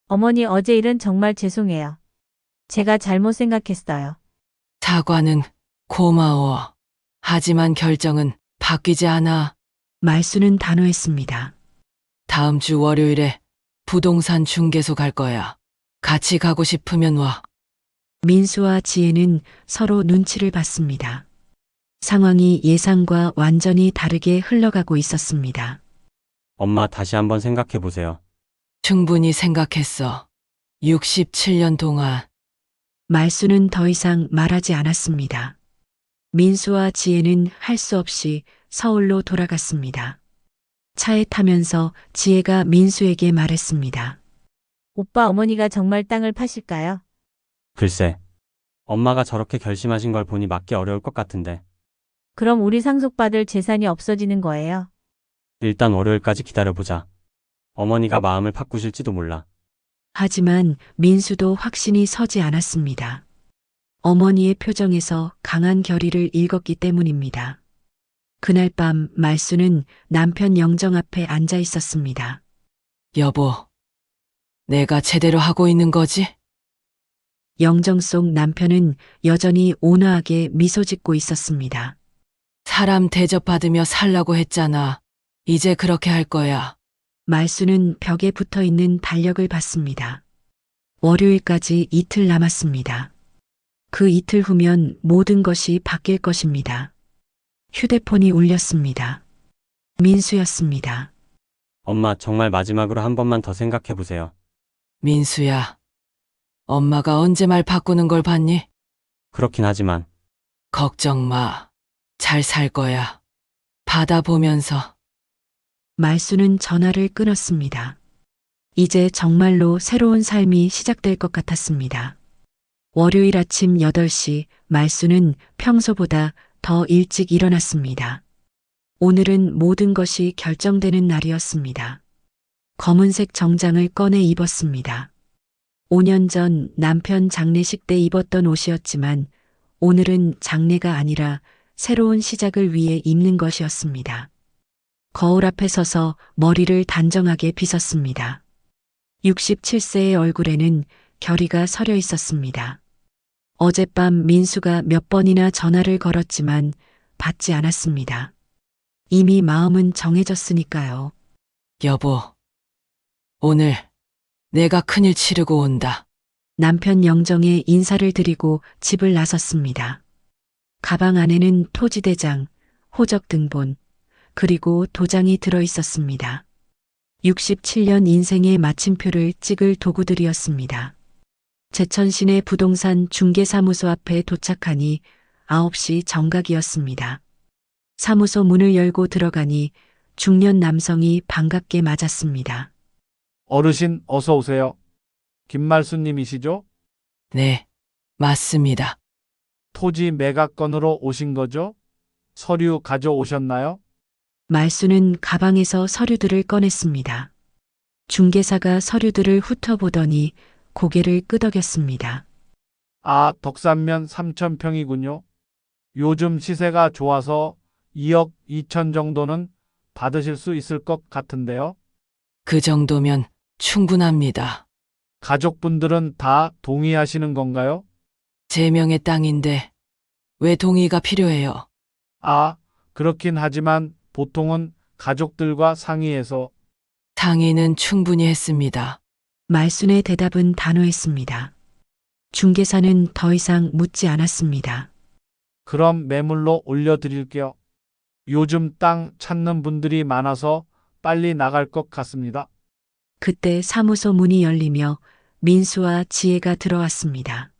어머니 어제 일은 정말 죄송해요. 제가 잘못 생각했어요. 사과는 고마워. 하지만 결정은 바뀌지 않아. 말수는 단호했습니다. 다음 주 월요일에 부동산 중개소 갈 거야. 같이 가고 싶으면 와. 민수와 지혜는 서로 눈치를 봤습니다. 상황이 예상과 완전히 다르게 흘러가고 있었습니다. 엄마 다시 한번 생각해 보세요. 충분히 생각했어. 67년 동안. 말수는 더 이상 말하지 않았습니다. 민수와 지혜는 할 수 없이 서울로 돌아갔습니다. 차에 타면서 지혜가 민수에게 말했습니다. 오빠 어머니가 정말 땅을 파실까요? 글쎄. 엄마가 저렇게 결심하신 걸 보니 맞기 어려울 것 같은데. 그럼 우리 상속받을 재산이 없어지는 거예요. 일단 월요일까지 기다려보자. 어머니가 마음을 바꾸실지도 몰라. 하지만 민수도 확신이 서지 않았습니다. 어머니의 표정에서 강한 결의를 읽었기 때문입니다. 그날 밤 말수는 남편 영정 앞에 앉아 있었습니다. 여보, 내가 제대로 하고 있는 거지? 영정 속 남편은 여전히 온화하게 미소 짓고 있었습니다. 사람 대접받으며 살라고 했잖아. 이제 그렇게 할 거야. 말수는 벽에 붙어 있는 달력을 봤습니다. 월요일까지 이틀 남았습니다. 그 이틀 후면 모든 것이 바뀔 것입니다. 휴대폰이 울렸습니다. 민수였습니다. 엄마 정말 마지막으로 한 번만 더 생각해 보세요. 민수야, 엄마가 언제 말 바꾸는 걸 봤니? 그렇긴 하지만 걱정 마. 잘 살 거야. 받아보면서. 말수는 전화를 끊었습니다. 이제 정말로 새로운 삶이 시작될 것 같았습니다. 월요일 아침 8시 말수는 평소보다 더 일찍 일어났습니다. 오늘은 모든 것이 결정되는 날이었습니다. 검은색 정장을 꺼내 입었습니다. 5년 전 남편 장례식 때 입었던 옷이었지만 오늘은 장례가 아니라 새로운 시작을 위해 입는 것이었습니다. 거울 앞에 서서 머리를 단정하게 빗었습니다. 67세의 얼굴에는 결의가 서려 있었습니다. 어젯밤 민수가 몇 번이나 전화를 걸었지만 받지 않았습니다. 이미 마음은 정해졌으니까요. 여보, 오늘 내가 큰일 치르고 온다. 남편 영정에 인사를 드리고 집을 나섰습니다. 가방 안에는 토지대장, 호적 등본, 그리고 도장이 들어 있었습니다. 67년 인생의 마침표를 찍을 도구들이었습니다. 제천시내 부동산 중개사무소 앞에 도착하니 9시 정각이었습니다. 사무소 문을 열고 들어가니 중년 남성이 반갑게 맞았습니다. 어르신 어서 오세요. 김말수님이시죠? 네, 맞습니다. 토지 매각 건으로 오신 거죠? 서류 가져오셨나요? 말수는 가방에서 서류들을 꺼냈습니다. 중개사가 서류들을 훑어보더니 고개를 끄덕였습니다. 아, 덕산면 3,000평이군요. 요즘 시세가 좋아서 2억 2천 정도는 받으실 수 있을 것 같은데요. 그 정도면 충분합니다. 가족분들은 다 동의하시는 건가요? 제 명의 땅인데 왜 동의가 필요해요? 아, 그렇긴 하지만 보통은 가족들과 상의해서. 상의는 충분히 했습니다. 말순의 대답은 단호했습니다. 중개사는 더 이상 묻지 않았습니다. 그럼 매물로 올려드릴게요. 요즘 땅 찾는 분들이 많아서 빨리 나갈 것 같습니다. 그때 사무소 문이 열리며 민수와 지혜가 들어왔습니다.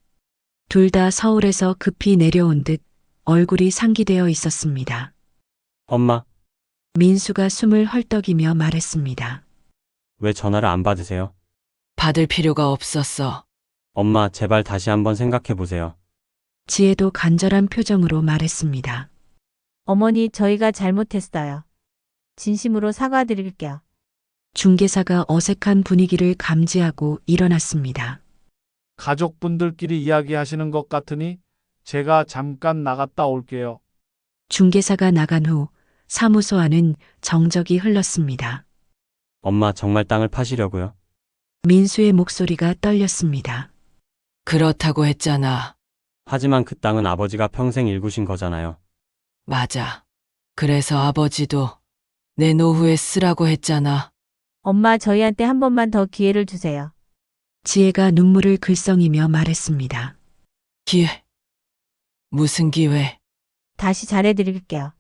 둘 다 서울에서 급히 내려온 듯 얼굴이 상기되어 있었습니다. 엄마, 민수가 숨을 헐떡이며 말했습니다. 왜 전화를 안 받으세요? 받을 필요가 없었어. 엄마, 제발 다시 한번 생각해 보세요. 지혜도 간절한 표정으로 말했습니다. 어머니, 저희가 잘못했어요. 진심으로 사과드릴게요. 중개사가 어색한 분위기를 감지하고 일어났습니다. 가족분들끼리 이야기하시는 것 같으니 제가 잠깐 나갔다 올게요. 중개사가 나간 후 사무소 안은 정적이 흘렀습니다. 엄마, 정말 땅을 파시려고요? 민수의 목소리가 떨렸습니다. 그렇다고 했잖아. 하지만 그 땅은 아버지가 평생 일구신 거잖아요. 맞아. 그래서 아버지도 내 노후에 쓰라고 했잖아. 엄마, 저희한테 한 번만 더 기회를 주세요. 지혜가 눈물을 글썽이며 말했습니다. 기회? 무슨 기회? 다시 잘해드릴게요.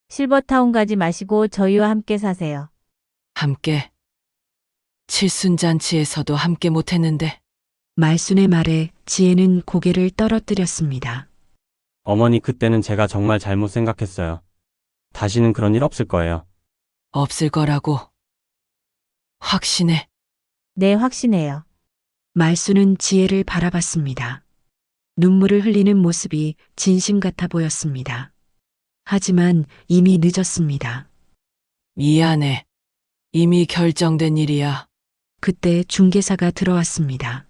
실버타운 가지 마시고 저희와 함께 사세요. 함께. 칠순잔치에서도 함께 못했는데. 말순의 말에 지혜는 고개를 떨어뜨렸습니다. 어머니, 그때는 제가 정말 잘못 생각했어요. 다시는 그런 일 없을 거예요. 없을 거라고. 확신해. 네, 확신해요. 말순은 지혜를 바라봤습니다. 눈물을 흘리는 모습이 진심 같아 보였습니다. 하지만 이미 늦었습니다. 미안해. 이미 결정된 일이야. 그때 중개사가 들어왔습니다.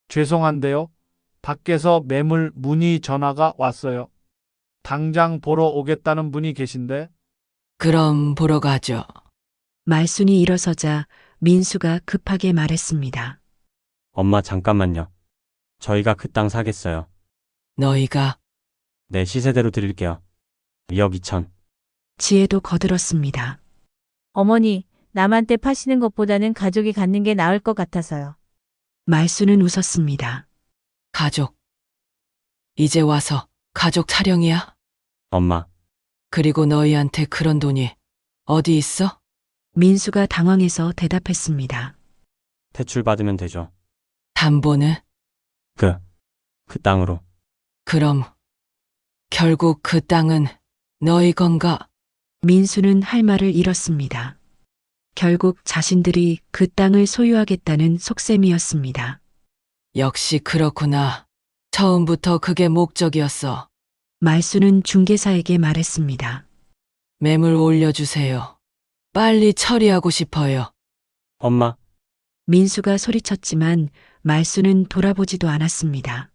죄송한데요. 밖에서 매물 문의 전화가 왔어요. 당장 보러 오겠다는 분이 계신데 그럼 보러 가죠. 말순이 일어서자 민수가 급하게 말했습니다. 엄마, 잠깐만요. 저희가 그 땅 사겠어요. 너희가 네, 시세대로 드릴게요. 2억 2천. 지혜도 거들었습니다. 어머니, 남한테 파시는 것보다는 가족이 갖는 게 나을 것 같아서요. 말순은 웃었습니다. 가족. 이제 와서 가족 타령이야? 엄마, 그리고 너희한테 그런 돈이 어디 있어? 민수가 당황해서 대답했습니다. 대출 받으면 되죠. 담보는? 그 땅으로. 그럼 결국 그 땅은 너희 건가? 민수는 할 말을 잃었습니다. 결국 자신들이 그 땅을 소유하겠다는 속셈이었습니다. 역시 그렇구나. 처음부터 그게 목적이었어. 말수는 중개사에게 말했습니다. 매물 올려주세요. 빨리 처리하고 싶어요. 엄마, 민수가 소리쳤지만 말수는 돌아보지도 않았습니다.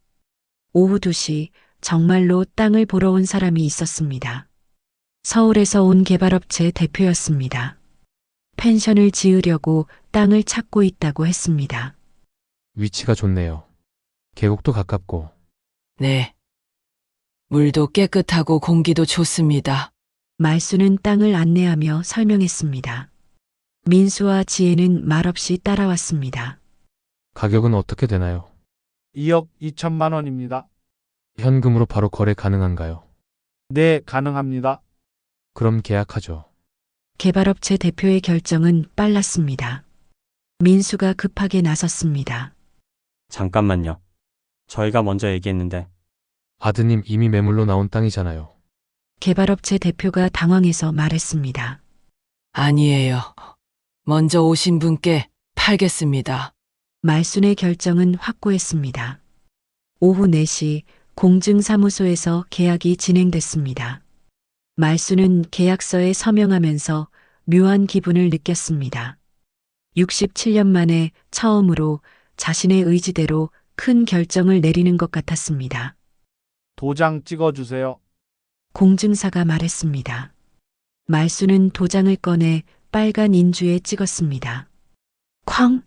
오후 2시 정말로 땅을 보러 온 사람이 있었습니다. 서울에서 온 개발업체 대표였습니다. 펜션을 지으려고 땅을 찾고 있다고 했습니다. 위치가 좋네요. 계곡도 가깝고. 네. 물도 깨끗하고 공기도 좋습니다. 말수는 땅을 안내하며 설명했습니다. 민수와 지혜는 말없이 따라왔습니다. 가격은 어떻게 되나요? 2억 2천만 원입니다. 현금으로 바로 거래 가능한가요? 네, 가능합니다. 그럼 계약하죠. 개발업체 대표의 결정은 빨랐습니다. 민수가 급하게 나섰습니다. 잠깐만요. 저희가 먼저 얘기했는데. 아드님 이미 매물로 나온 땅이잖아요. 개발업체 대표가 당황해서 말했습니다. 아니에요. 먼저 오신 분께 팔겠습니다. 말순의 결정은 확고했습니다. 오후 4시 공증사무소에서 계약이 진행됐습니다. 말순은 계약서에 서명하면서 묘한 기분을 느꼈습니다. 67년 만에 처음으로 자신의 의지대로 큰 결정을 내리는 것 같았습니다. 도장 찍어주세요. 공증사가 말했습니다. 말수는 도장을 꺼내 빨간 인주에 찍었습니다. 쾅!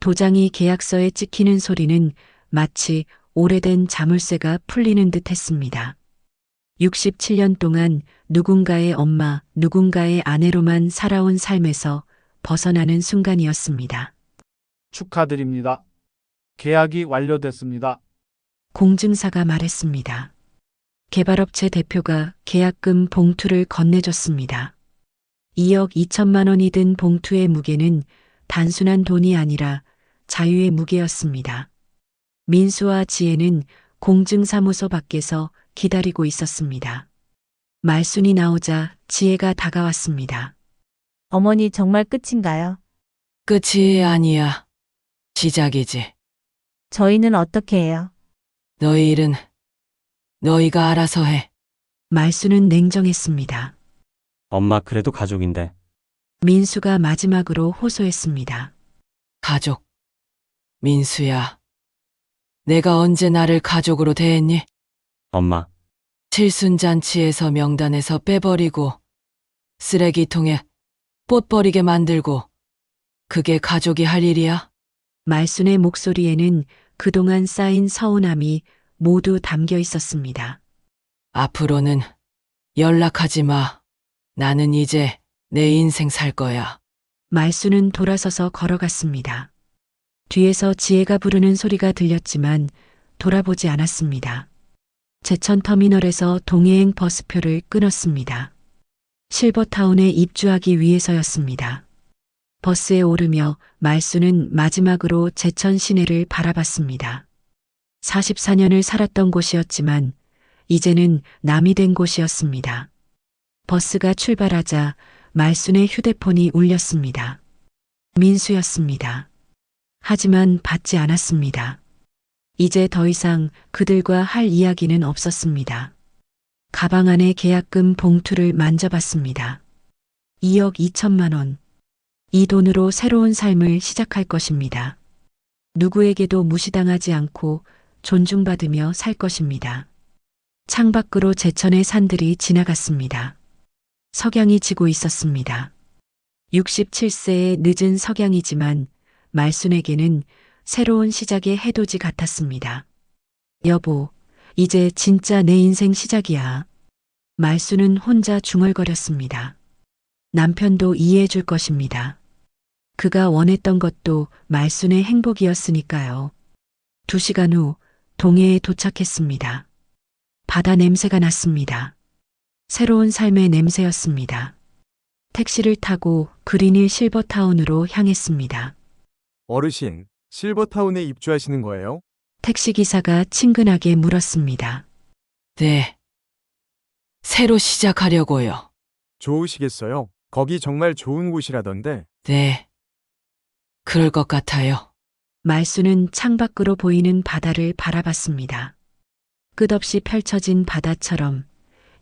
도장이 계약서에 찍히는 소리는 마치 오래된 자물쇠가 풀리는 듯 했습니다. 67년 동안 누군가의 엄마, 누군가의 아내로만 살아온 삶에서 벗어나는 순간이었습니다. 축하드립니다. 계약이 완료됐습니다. 공증사가 말했습니다. 개발업체 대표가 계약금 봉투를 건네줬습니다. 2억 2천만 원이 든 봉투의 무게는 단순한 돈이 아니라 자유의 무게였습니다. 민수와 지혜는 공증사무소 밖에서 기다리고 있었습니다. 말순이 나오자 지혜가 다가왔습니다. 어머니 정말 끝인가요? 끝이 아니야. 시작이지. 저희는 어떻게 해요? 너희 일은 너희가 알아서 해. 말순은 냉정했습니다. 엄마 그래도 가족인데. 민수가 마지막으로 호소했습니다. 가족. 민수야. 내가 언제 나를 가족으로 대했니? 엄마, 칠순잔치에서 명단에서 빼버리고 쓰레기통에 꽃 버리게 만들고 그게 가족이 할 일이야? 말순의 목소리에는 그동안 쌓인 서운함이 모두 담겨 있었습니다. 앞으로는 연락하지 마. 나는 이제 내 인생 살 거야. 말순은 돌아서서 걸어갔습니다. 뒤에서 지혜가 부르는 소리가 들렸지만 돌아보지 않았습니다. 제천터미널에서 동해행 버스표를 끊었습니다. 실버타운에 입주하기 위해서였습니다. 버스에 오르며 말순은 마지막으로 제천 시내를 바라봤습니다. 44년을 살았던 곳이었지만 이제는 남이 된 곳이었습니다. 버스가 출발하자 말순의 휴대폰이 울렸습니다. 민수였습니다. 하지만 받지 않았습니다. 이제 더 이상 그들과 할 이야기는 없었습니다. 가방 안에 계약금 봉투를 만져봤습니다. 2억 2천만 원. 이 돈으로 새로운 삶을 시작할 것입니다. 누구에게도 무시당하지 않고 존중받으며 살 것입니다. 창밖으로 제천의 산들이 지나갔습니다. 석양이 지고 있었습니다. 67세의 늦은 석양이지만 말순에게는 새로운 시작의 해돋이 같았습니다. 여보, 이제 진짜 내 인생 시작이야. 말순은 혼자 중얼거렸습니다. 남편도 이해해 줄 것입니다. 그가 원했던 것도 말순의 행복이었으니까요. 2시간 후 동해에 도착했습니다. 바다 냄새가 났습니다. 새로운 삶의 냄새였습니다. 택시를 타고 그린힐 실버타운으로 향했습니다. 어르신, 실버타운에 입주하시는 거예요? 택시기사가 친근하게 물었습니다. 네. 새로 시작하려고요. 좋으시겠어요? 거기 정말 좋은 곳이라던데. 네. 그럴 것 같아요. 말순은 창밖으로 보이는 바다를 바라봤습니다. 끝없이 펼쳐진 바다처럼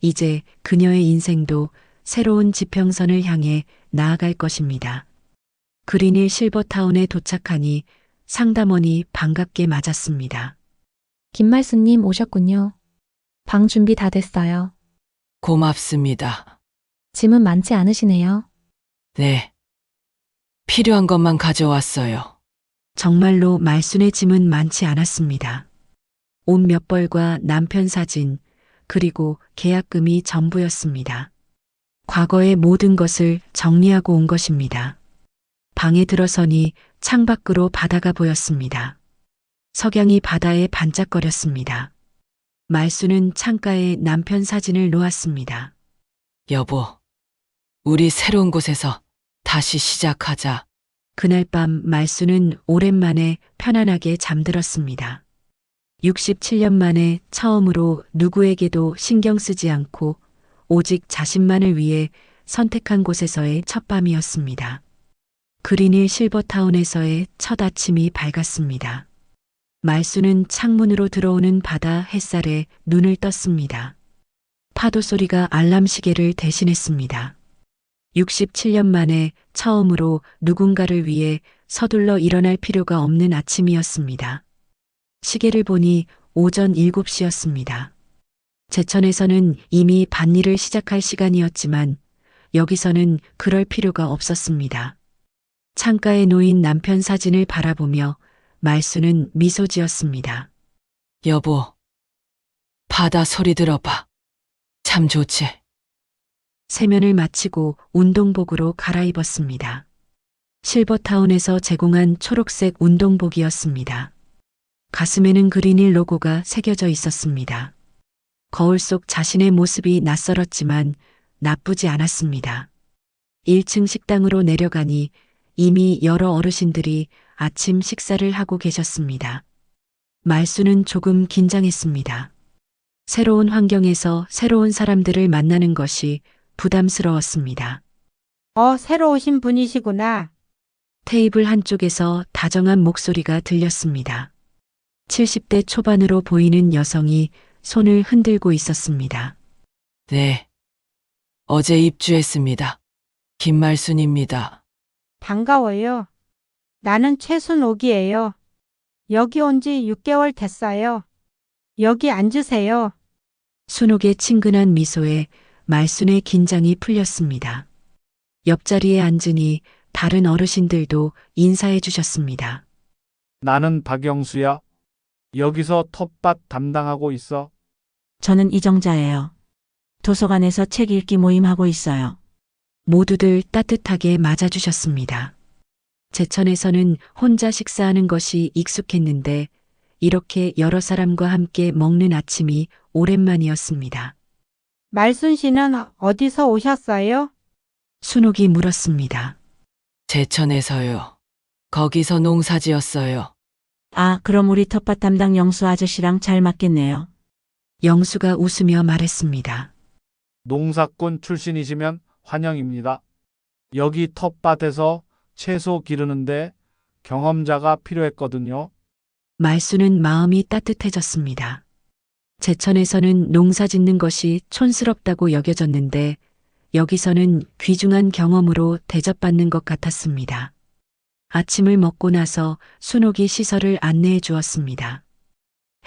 이제 그녀의 인생도 새로운 지평선을 향해 나아갈 것입니다. 그린힐 실버타운에 도착하니 상담원이 반갑게 맞았습니다. 김말순님 오셨군요. 방 준비 다 됐어요. 고맙습니다. 짐은 많지 않으시네요. 네. 필요한 것만 가져왔어요. 정말로 말순의 짐은 많지 않았습니다. 옷 몇 벌과 남편 사진, 그리고 계약금이 전부였습니다. 과거의 모든 것을 정리하고 온 것입니다. 방에 들어서니 창밖으로 바다가 보였습니다. 석양이 바다에 반짝거렸습니다. 말순은 창가에 남편 사진을 놓았습니다. 여보, 우리 새로운 곳에서 다시 시작하자. 그날 밤 말순은 오랜만에 편안하게 잠들었습니다. 67년 만에 처음으로 누구에게도 신경 쓰지 않고 오직 자신만을 위해 선택한 곳에서의 첫 밤이었습니다. 그린힐 실버타운에서의 첫 아침이 밝았습니다. 말순은 창문으로 들어오는 바다 햇살에 눈을 떴습니다. 파도 소리가 알람 시계를 대신했습니다. 67년 만에 처음으로 누군가를 위해 서둘러 일어날 필요가 없는 아침이었습니다. 시계를 보니 오전 7시였습니다. 제천에서는 이미 밭일을 시작할 시간이었지만 여기서는 그럴 필요가 없었습니다. 창가에 놓인 남편 사진을 바라보며 말순은 미소 지었습니다. 여보, 바다 소리 들어봐. 참 좋지. 세면을 마치고 운동복으로 갈아입었습니다. 실버타운에서 제공한 초록색 운동복이었습니다. 가슴에는 그린일 로고가 새겨져 있었습니다. 거울 속 자신의 모습이 낯설었지만 나쁘지 않았습니다. 1층 식당으로 내려가니 이미 여러 어르신들이 아침 식사를 하고 계셨습니다. 말수는 조금 긴장했습니다. 새로운 환경에서 새로운 사람들을 만나는 것이 부담스러웠습니다. 새로 오신 분이시구나. 테이블 한쪽에서 다정한 목소리가 들렸습니다. 70대 초반으로 보이는 여성이 손을 흔들고 있었습니다. 네. 어제 입주했습니다. 김말순입니다. 반가워요. 나는 최순옥이에요. 여기 온 지 6개월 됐어요. 여기 앉으세요. 순옥의 친근한 미소에 말순의 긴장이 풀렸습니다. 옆자리에 앉으니 다른 어르신들도 인사해 주셨습니다. 나는 박영수야. 여기서 텃밭 담당하고 있어. 저는 이정자예요. 도서관에서 책 읽기 모임 하고 있어요. 모두들 따뜻하게 맞아주셨습니다. 제천에서는 혼자 식사하는 것이 익숙했는데 이렇게 여러 사람과 함께 먹는 아침이 오랜만이었습니다. 말순 씨는 어디서 오셨어요? 순옥이 물었습니다. 제천에서요. 거기서 농사 지었어요. 아, 그럼 우리 텃밭 담당 영수 아저씨랑 잘 맞겠네요. 영수가 웃으며 말했습니다. 농사꾼 출신이시면 환영입니다. 여기 텃밭에서 채소 기르는데 경험자가 필요했거든요. 말수는 마음이 따뜻해졌습니다. 제천에서는 농사 짓는 것이 촌스럽다고 여겨졌는데 여기서는 귀중한 경험으로 대접받는 것 같았습니다. 아침을 먹고 나서 순옥이 시설을 안내해 주었습니다.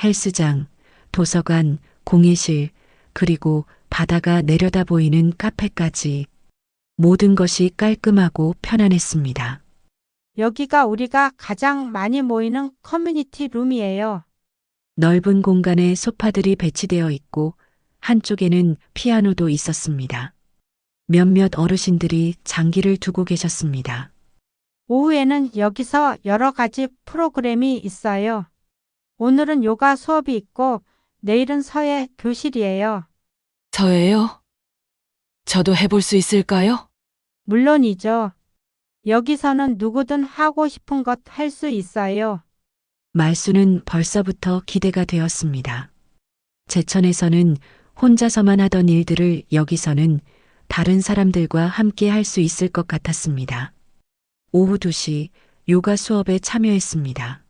헬스장, 도서관, 공예실, 그리고 바다가 내려다 보이는 카페까지 모든 것이 깔끔하고 편안했습니다. 여기가 우리가 가장 많이 모이는 커뮤니티 룸이에요. 넓은 공간에 소파들이 배치되어 있고 한쪽에는 피아노도 있었습니다. 몇몇 어르신들이 장기를 두고 계셨습니다. 오후에는 여기서 여러 가지 프로그램이 있어요. 오늘은 요가 수업이 있고 내일은 서예 교실이에요. 저예요? 저도 해볼 수 있을까요? 물론이죠. 여기서는 누구든 하고 싶은 것 할 수 있어요. 말수는 벌써부터 기대가 되었습니다. 제천에서는 혼자서만 하던 일들을 여기서는 다른 사람들과 함께 할 수 있을 것 같았습니다. 오후 2시 요가 수업에 참여했습니다.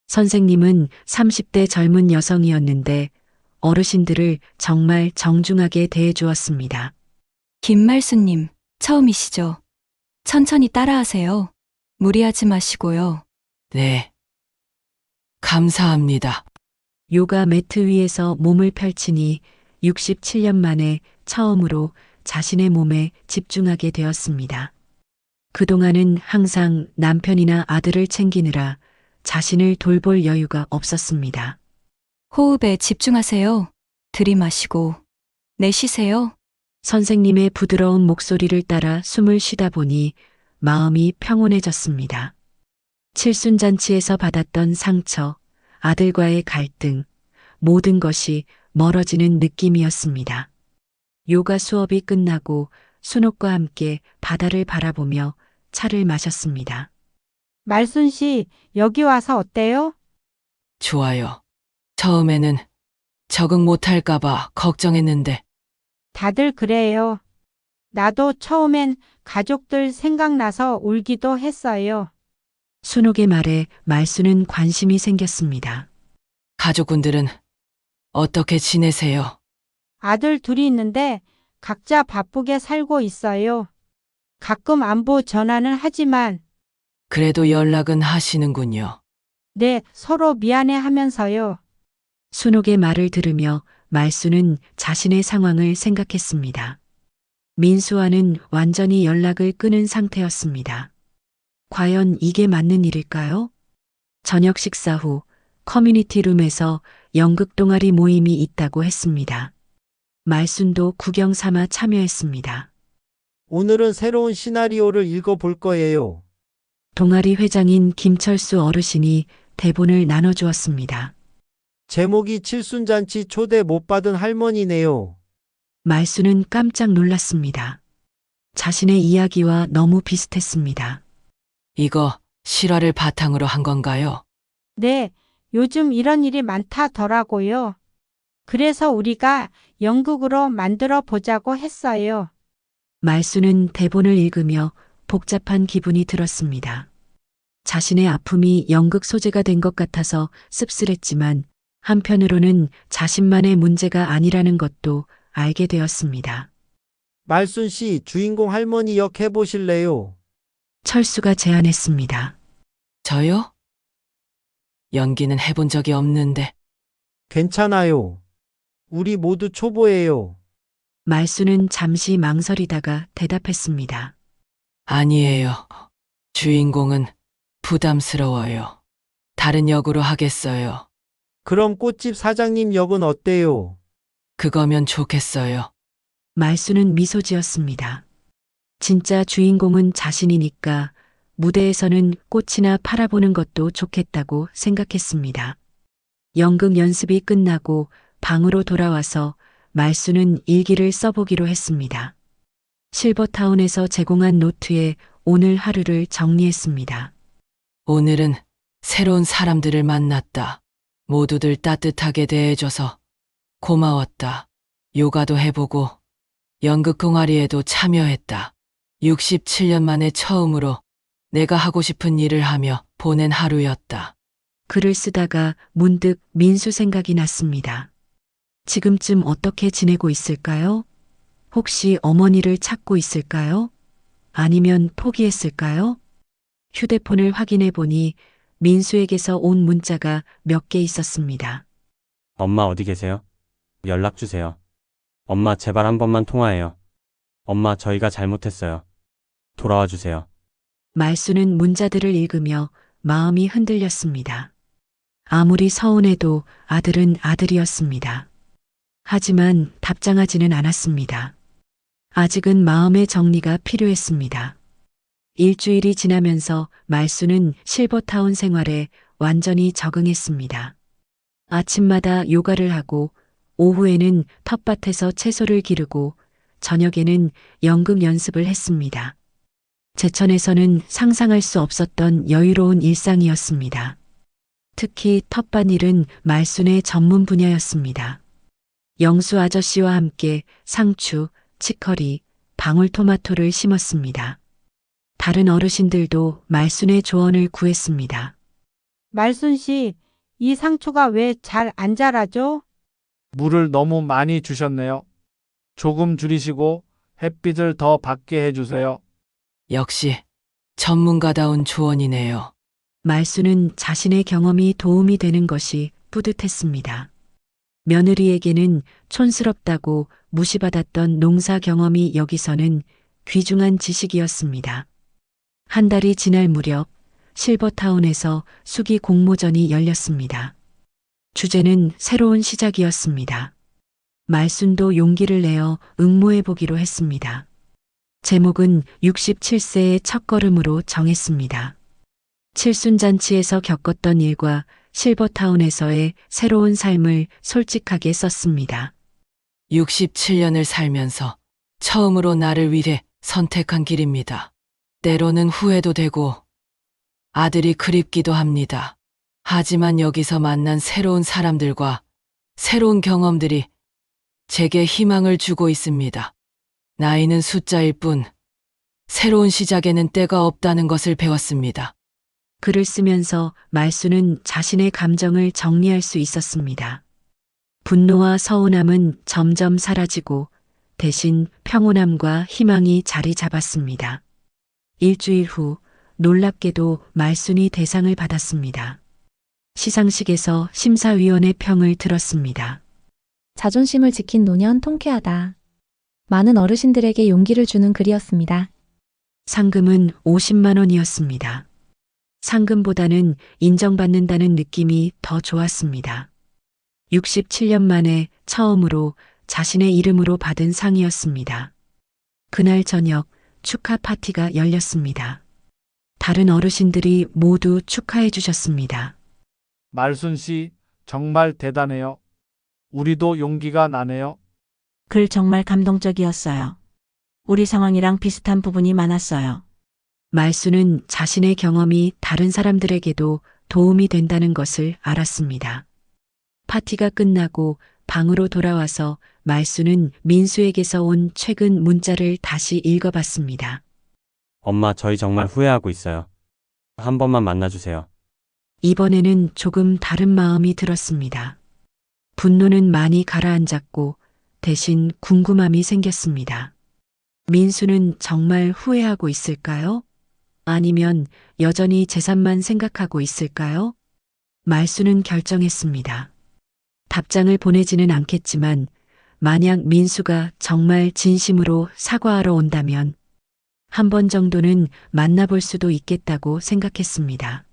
선생님은 30대 젊은 여성이었는데 어르신들을 정말 정중하게 대해 주었습니다. 김말수님, 처음이시죠? 천천히 따라하세요. 무리하지 마시고요. 네. 감사합니다. 요가 매트 위에서 몸을 펼치니 67년 만에 처음으로 자신의 몸에 집중하게 되었습니다. 그동안은 항상 남편이나 아들을 챙기느라 자신을 돌볼 여유가 없었습니다. 호흡에 집중하세요. 들이마시고 내쉬세요. 선생님의 부드러운 목소리를 따라 숨을 쉬다 보니 마음이 평온해졌습니다. 칠순잔치에서 받았던 상처, 아들과의 갈등, 모든 것이 멀어지는 느낌이었습니다. 요가 수업이 끝나고 순옥과 함께 바다를 바라보며 차를 마셨습니다. 말순 씨, 여기 와서 어때요? 좋아요. 처음에는 적응 못할까봐 걱정했는데 다들 그래요. 나도 처음엔 가족들 생각나서 울기도 했어요. 순옥의 말에 말수는 관심이 생겼습니다. 가족분들은 어떻게 지내세요? 아들 둘이 있는데 각자 바쁘게 살고 있어요. 가끔 안부 전화는 하지만 그래도 연락은 하시는군요. 네, 서로 미안해 하면서요. 순옥의 말을 들으며 말수는 자신의 상황을 생각했습니다. 민수와는 완전히 연락을 끊은 상태였습니다. 과연 이게 맞는 일일까요? 저녁 식사 후 커뮤니티 룸에서 연극 동아리 모임이 있다고 했습니다. 말순도 구경 삼아 참여했습니다. 오늘은 새로운 시나리오를 읽어볼 거예요. 동아리 회장인 김철수 어르신이 대본을 나눠주었습니다. 제목이 칠순잔치 초대 못 받은 할머니네요. 말수는 깜짝 놀랐습니다. 자신의 이야기와 너무 비슷했습니다. 이거 실화를 바탕으로 한 건가요? 네, 요즘 이런 일이 많다더라고요. 그래서 우리가 연극으로 만들어 보자고 했어요. 말수는 대본을 읽으며 복잡한 기분이 들었습니다. 자신의 아픔이 연극 소재가 된 것 같아서 씁쓸했지만 한편으로는 자신만의 문제가 아니라는 것도 알게 되었습니다. 말순 씨 주인공 할머니 역 해보실래요? 철수가 제안했습니다. 저요? 연기는 해본 적이 없는데. 괜찮아요. 우리 모두 초보예요. 말수는 잠시 망설이다가 대답했습니다. 아니에요. 주인공은 부담스러워요. 다른 역으로 하겠어요. 그럼 꽃집 사장님 역은 어때요? 그거면 좋겠어요. 말수는 미소 지었습니다. 진짜 주인공은 자신이니까 무대에서는 꽃이나 팔아보는 것도 좋겠다고 생각했습니다. 연극 연습이 끝나고 방으로 돌아와서 말수는 일기를 써보기로 했습니다. 실버타운에서 제공한 노트에 오늘 하루를 정리했습니다. 오늘은 새로운 사람들을 만났다. 모두들 따뜻하게 대해줘서 고마웠다. 요가도 해보고 연극 동아리에도 참여했다. 67년 만에 처음으로 내가 하고 싶은 일을 하며 보낸 하루였다. 글을 쓰다가 문득 민수 생각이 났습니다. 지금쯤 어떻게 지내고 있을까요? 혹시 어머니를 찾고 있을까요? 아니면 포기했을까요? 휴대폰을 확인해 보니 민수에게서 온 문자가 몇 개 있었습니다. 엄마 어디 계세요? 연락 주세요. 엄마 제발 한 번만 통화해요. 엄마 저희가 잘못했어요. 돌아와 주세요. 말수는 문자들을 읽으며 마음이 흔들렸습니다. 아무리 서운해도 아들은 아들이었습니다. 하지만 답장하지는 않았습니다. 아직은 마음의 정리가 필요했습니다. 일주일이 지나면서 말수는 실버타운 생활에 완전히 적응했습니다. 아침마다 요가를 하고 오후에는 텃밭에서 채소를 기르고 저녁에는 연극 연습을 했습니다. 제천에서는 상상할 수 없었던 여유로운 일상이었습니다. 특히 텃밭일은 말순의 전문 분야였습니다. 영수 아저씨와 함께 상추, 치커리, 방울토마토를 심었습니다. 다른 어르신들도 말순의 조언을 구했습니다. 말순 씨, 이 상추가 왜 잘 안 자라죠? 물을 너무 많이 주셨네요. 조금 줄이시고 햇빛을 더 받게 해주세요. 역시 전문가다운 조언이네요. 말수는 자신의 경험이 도움이 되는 것이 뿌듯했습니다. 며느리에게는 촌스럽다고 무시받았던 농사 경험이 여기서는 귀중한 지식이었습니다. 한 달이 지날 무렵 실버타운에서 수기 공모전이 열렸습니다. 주제는 새로운 시작이었습니다. 말순도 용기를 내어 응모해 보기로 했습니다. 제목은 67세의 첫걸음으로 정했습니다. 칠순잔치에서 겪었던 일과 실버타운에서의 새로운 삶을 솔직하게 썼습니다. 67년을 살면서 처음으로 나를 위해 선택한 길입니다. 때로는 후회도 되고 아들이 그립기도 합니다. 하지만 여기서 만난 새로운 사람들과 새로운 경험들이 제게 희망을 주고 있습니다. 나이는 숫자일 뿐 새로운 시작에는 때가 없다는 것을 배웠습니다. 글을 쓰면서 말수는 자신의 감정을 정리할 수 있었습니다. 분노와 서운함은 점점 사라지고 대신 평온함과 희망이 자리 잡았습니다. 일주일 후 놀랍게도 말순이 대상을 받았습니다. 시상식에서 심사위원의 평을 들었습니다. 자존심을 지킨 노년 통쾌하다. 많은 어르신들에게 용기를 주는 글이었습니다. 상금은 50만 원이었습니다. 상금보다는 인정받는다는 느낌이 더 좋았습니다. 67년 만에 처음으로 자신의 이름으로 받은 상이었습니다. 그날 저녁 축하 파티가 열렸습니다. 다른 어르신들이 모두 축하해 주셨습니다. 말순 씨, 정말 대단해요. 우리도 용기가 나네요. 글 정말 감동적이었어요. 우리 상황이랑 비슷한 부분이 많았어요. 말수는 자신의 경험이 다른 사람들에게도 도움이 된다는 것을 알았습니다. 파티가 끝나고 방으로 돌아와서 말수는 민수에게서 온 최근 문자를 다시 읽어봤습니다. 엄마, 저희 정말 후회하고 있어요. 한 번만 만나주세요. 이번에는 조금 다른 마음이 들었습니다. 분노는 많이 가라앉았고 대신 궁금함이 생겼습니다. 민수는 정말 후회하고 있을까요? 아니면 여전히 재산만 생각하고 있을까요? 말수는 결정했습니다. 답장을 보내지는 않겠지만 만약 민수가 정말 진심으로 사과하러 온다면 한 번 정도는 만나볼 수도 있겠다고 생각했습니다.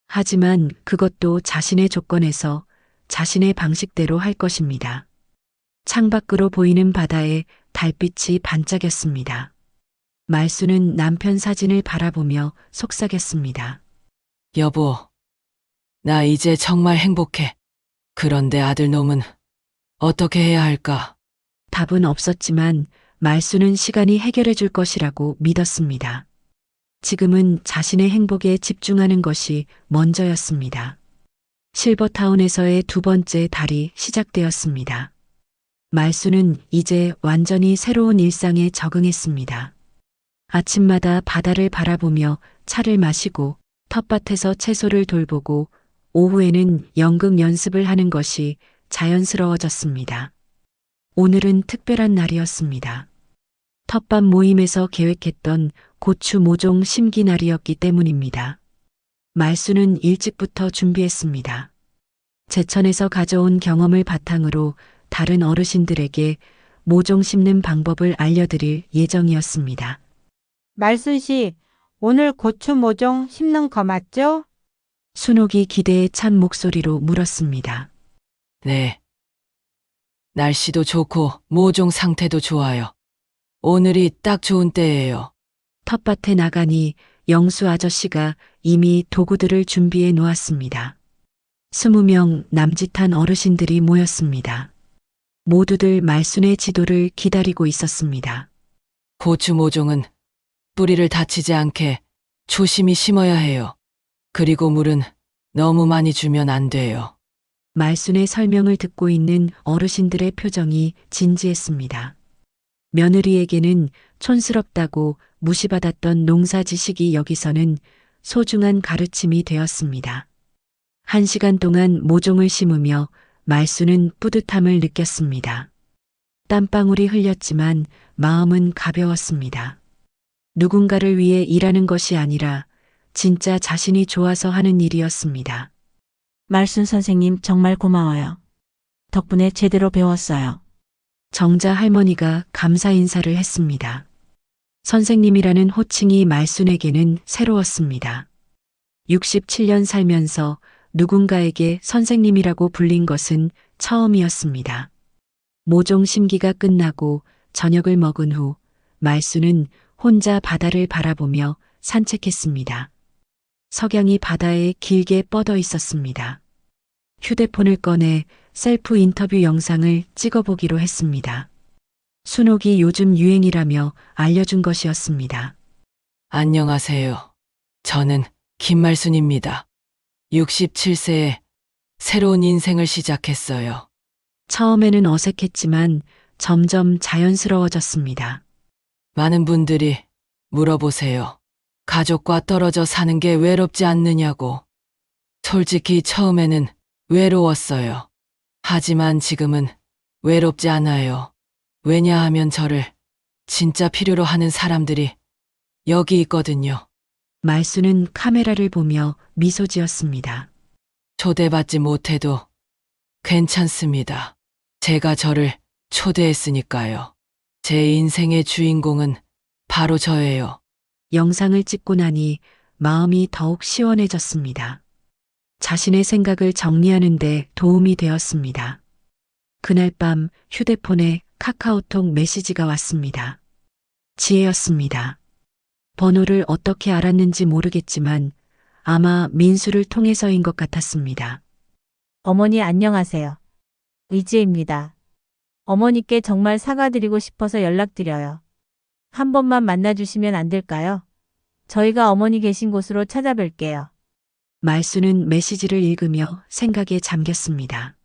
하지만 그것도 자신의 조건에서 자신의 방식대로 할 것입니다. 창밖으로 보이는 바다에 달빛이 반짝였습니다. 말수는 남편 사진을 바라보며 속삭였습니다. 여보, 나 이제 정말 행복해. 그런데 아들놈은 어떻게 해야 할까? 답은 없었지만 말수는 시간이 해결해 줄 것이라고 믿었습니다. 지금은 자신의 행복에 집중하는 것이 먼저였습니다. 실버타운에서의 두 번째 달이 시작되었습니다. 말수는 이제 완전히 새로운 일상에 적응했습니다. 아침마다 바다를 바라보며 차를 마시고 텃밭에서 채소를 돌보고 오후에는 연극 연습을 하는 것이 자연스러워졌습니다. 오늘은 특별한 날이었습니다. 텃밭 모임에서 계획했던 고추 모종 심기 날이었기 때문입니다. 말수는 일찍부터 준비했습니다. 제천에서 가져온 경험을 바탕으로 다른 어르신들에게 모종 심는 방법을 알려드릴 예정이었습니다. 말순 씨, 오늘 고추 모종 심는 거 맞죠? 순옥이 기대에 찬 목소리로 물었습니다. 네. 날씨도 좋고 모종 상태도 좋아요. 오늘이 딱 좋은 때예요. 텃밭에 나가니 영수 아저씨가 이미 도구들을 준비해 놓았습니다. 20명 남짓한 어르신들이 모였습니다. 모두들 말순의 지도를 기다리고 있었습니다. 고추 모종은 뿌리를 다치지 않게 조심히 심어야 해요. 그리고 물은 너무 많이 주면 안 돼요. 말순의 설명을 듣고 있는 어르신들의 표정이 진지했습니다. 며느리에게는 촌스럽다고 무시받았던 농사 지식이 여기서는 소중한 가르침이 되었습니다. 1시간 동안 모종을 심으며 말수는 뿌듯함을 느꼈습니다. 땀방울이 흘렸지만 마음은 가벼웠습니다. 누군가를 위해 일하는 것이 아니라 진짜 자신이 좋아서 하는 일이었습니다. 말순 선생님 정말 고마워요. 덕분에 제대로 배웠어요. 정자 할머니가 감사 인사를 했습니다. 선생님이라는 호칭이 말순에게는 새로웠습니다. 67년 살면서 누군가에게 선생님이라고 불린 것은 처음이었습니다. 모종 심기가 끝나고 저녁을 먹은 후 말순은 혼자 바다를 바라보며 산책했습니다. 석양이 바다에 길게 뻗어 있었습니다. 휴대폰을 꺼내 셀프 인터뷰 영상을 찍어보기로 했습니다. 순옥이 요즘 유행이라며 알려준 것이었습니다. 안녕하세요. 저는 김말순입니다. 67세에 새로운 인생을 시작했어요. 처음에는 어색했지만 점점 자연스러워졌습니다. 많은 분들이 물어보세요. 가족과 떨어져 사는 게 외롭지 않느냐고. 솔직히 처음에는 외로웠어요. 하지만 지금은 외롭지 않아요. 왜냐하면 저를 진짜 필요로 하는 사람들이 여기 있거든요. 말수는 카메라를 보며 미소 지었습니다. 초대받지 못해도 괜찮습니다. 제가 저를 초대했으니까요. 제 인생의 주인공은 바로 저예요. 영상을 찍고 나니 마음이 더욱 시원해졌습니다. 자신의 생각을 정리하는 데 도움이 되었습니다. 그날 밤 휴대폰에 카카오톡 메시지가 왔습니다. 지혜였습니다. 번호를 어떻게 알았는지 모르겠지만 아마 민수를 통해서인 것 같았습니다. 어머니 안녕하세요. 의지입니다. 어머니께 정말 사과드리고 싶어서 연락드려요. 한 번만 만나주시면 안 될까요? 저희가 어머니 계신 곳으로 찾아뵐게요. 말수는 메시지를 읽으며 생각에 잠겼습니다.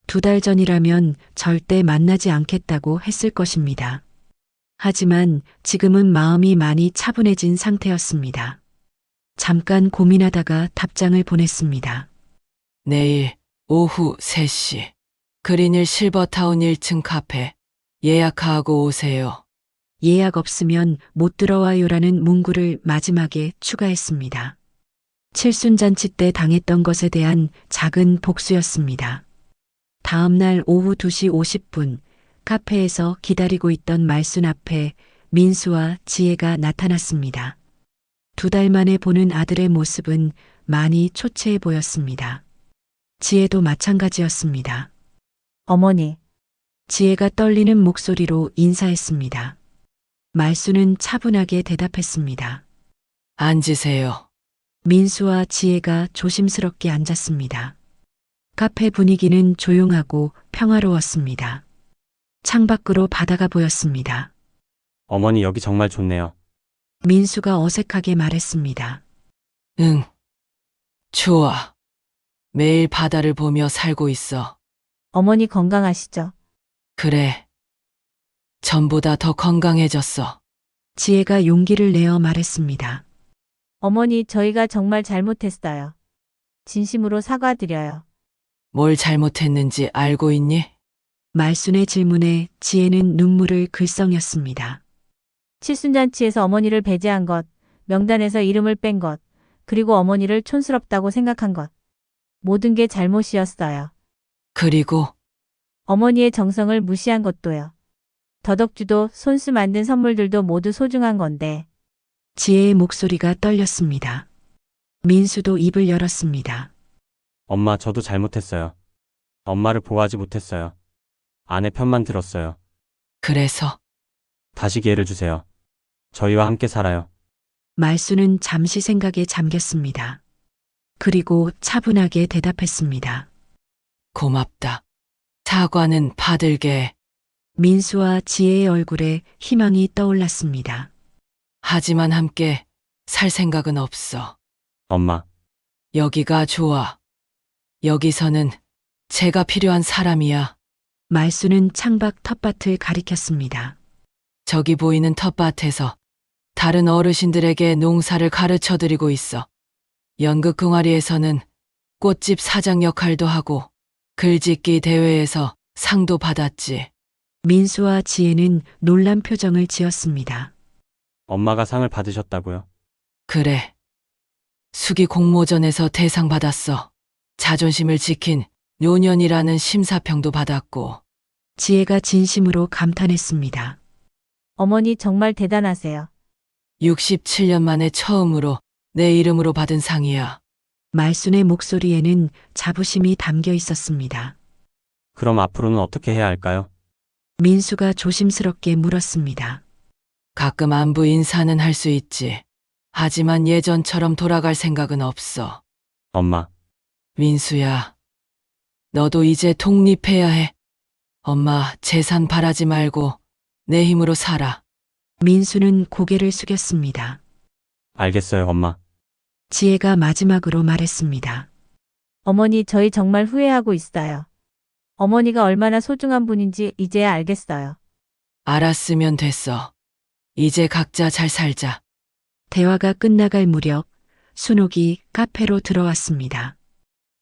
2달 전이라면 절대 만나지 않겠다고 했을 것입니다. 하지만 지금은 마음이 많이 차분해진 상태였습니다. 잠깐 고민하다가 답장을 보냈습니다. 내일 오후 3시 그린힐 실버타운 1층 카페 예약하고 오세요. 예약 없으면 못 들어와요라는 문구를 마지막에 추가했습니다. 칠순잔치 때 당했던 것에 대한 작은 복수였습니다. 다음 날 오후 2시 50분 카페에서 기다리고 있던 말순 앞에 민수와 지혜가 나타났습니다. 2달 만에 보는 아들의 모습은 많이 초췌해 보였습니다. 지혜도 마찬가지였습니다. 어머니, 지혜가 떨리는 목소리로 인사했습니다. 말수는 차분하게 대답했습니다. 앉으세요. 민수와 지혜가 조심스럽게 앉았습니다. 카페 분위기는 조용하고 평화로웠습니다. 창밖으로 바다가 보였습니다. 어머니 여기 정말 좋네요. 민수가 어색하게 말했습니다. 응. 좋아. 매일 바다를 보며 살고 있어. 어머니 건강하시죠? 그래. 전보다 더 건강해졌어. 지혜가 용기를 내어 말했습니다. 어머니, 저희가 정말 잘못했어요. 진심으로 사과드려요. 뭘 잘못했는지 알고 있니? 말순의 질문에 지혜는 눈물을 글썽였습니다. 칠순잔치에서 어머니를 배제한 것, 명단에서 이름을 뺀 것, 그리고 어머니를 촌스럽다고 생각한 것. 모든 게 잘못이었어요. 그리고 어머니의 정성을 무시한 것도요. 더덕주도 손수 만든 선물들도 모두 소중한 건데. 지혜의 목소리가 떨렸습니다. 민수도 입을 열었습니다. 엄마 저도 잘못했어요. 엄마를 보호하지 못했어요. 아내 편만 들었어요. 그래서 다시 기회를 주세요. 저희와 함께 살아요. 말수는 잠시 생각에 잠겼습니다. 그리고 차분하게 대답했습니다. 고맙다. 사과는 받을게. 민수와 지혜의 얼굴에 희망이 떠올랐습니다. 하지만 함께 살 생각은 없어. 엄마, 여기가 좋아. 여기서는 제가 필요한 사람이야. 말수는 창밖 텃밭을 가리켰습니다. 저기 보이는 텃밭에서 다른 어르신들에게 농사를 가르쳐 드리고 있어. 연극 동아리에서는 꽃집 사장 역할도 하고 글짓기 대회에서 상도 받았지. 민수와 지혜는 놀란 표정을 지었습니다. 엄마가 상을 받으셨다고요? 그래. 수기 공모전에서 대상 받았어. 자존심을 지킨 요년이라는 심사평도 받았고. 지혜가 진심으로 감탄했습니다. 어머니 정말 대단하세요. 67년 만에 처음으로 내 이름으로 받은 상이야. 말순의 목소리에는 자부심이 담겨 있었습니다. 그럼 앞으로는 어떻게 해야 할까요? 민수가 조심스럽게 물었습니다. 가끔 안부 인사는 할 수 있지. 하지만 예전처럼 돌아갈 생각은 없어. 엄마, 민수야, 너도 이제 독립해야 해. 엄마 재산 바라지 말고 내 힘으로 살아. 민수는 고개를 숙였습니다. 알겠어요, 엄마. 지혜가 마지막으로 말했습니다. 어머니, 저희 정말 후회하고 있어요. 어머니가 얼마나 소중한 분인지 이제야 알겠어요. 알았으면 됐어. 이제 각자 잘 살자. 대화가 끝나갈 무렵 순옥이 카페로 들어왔습니다.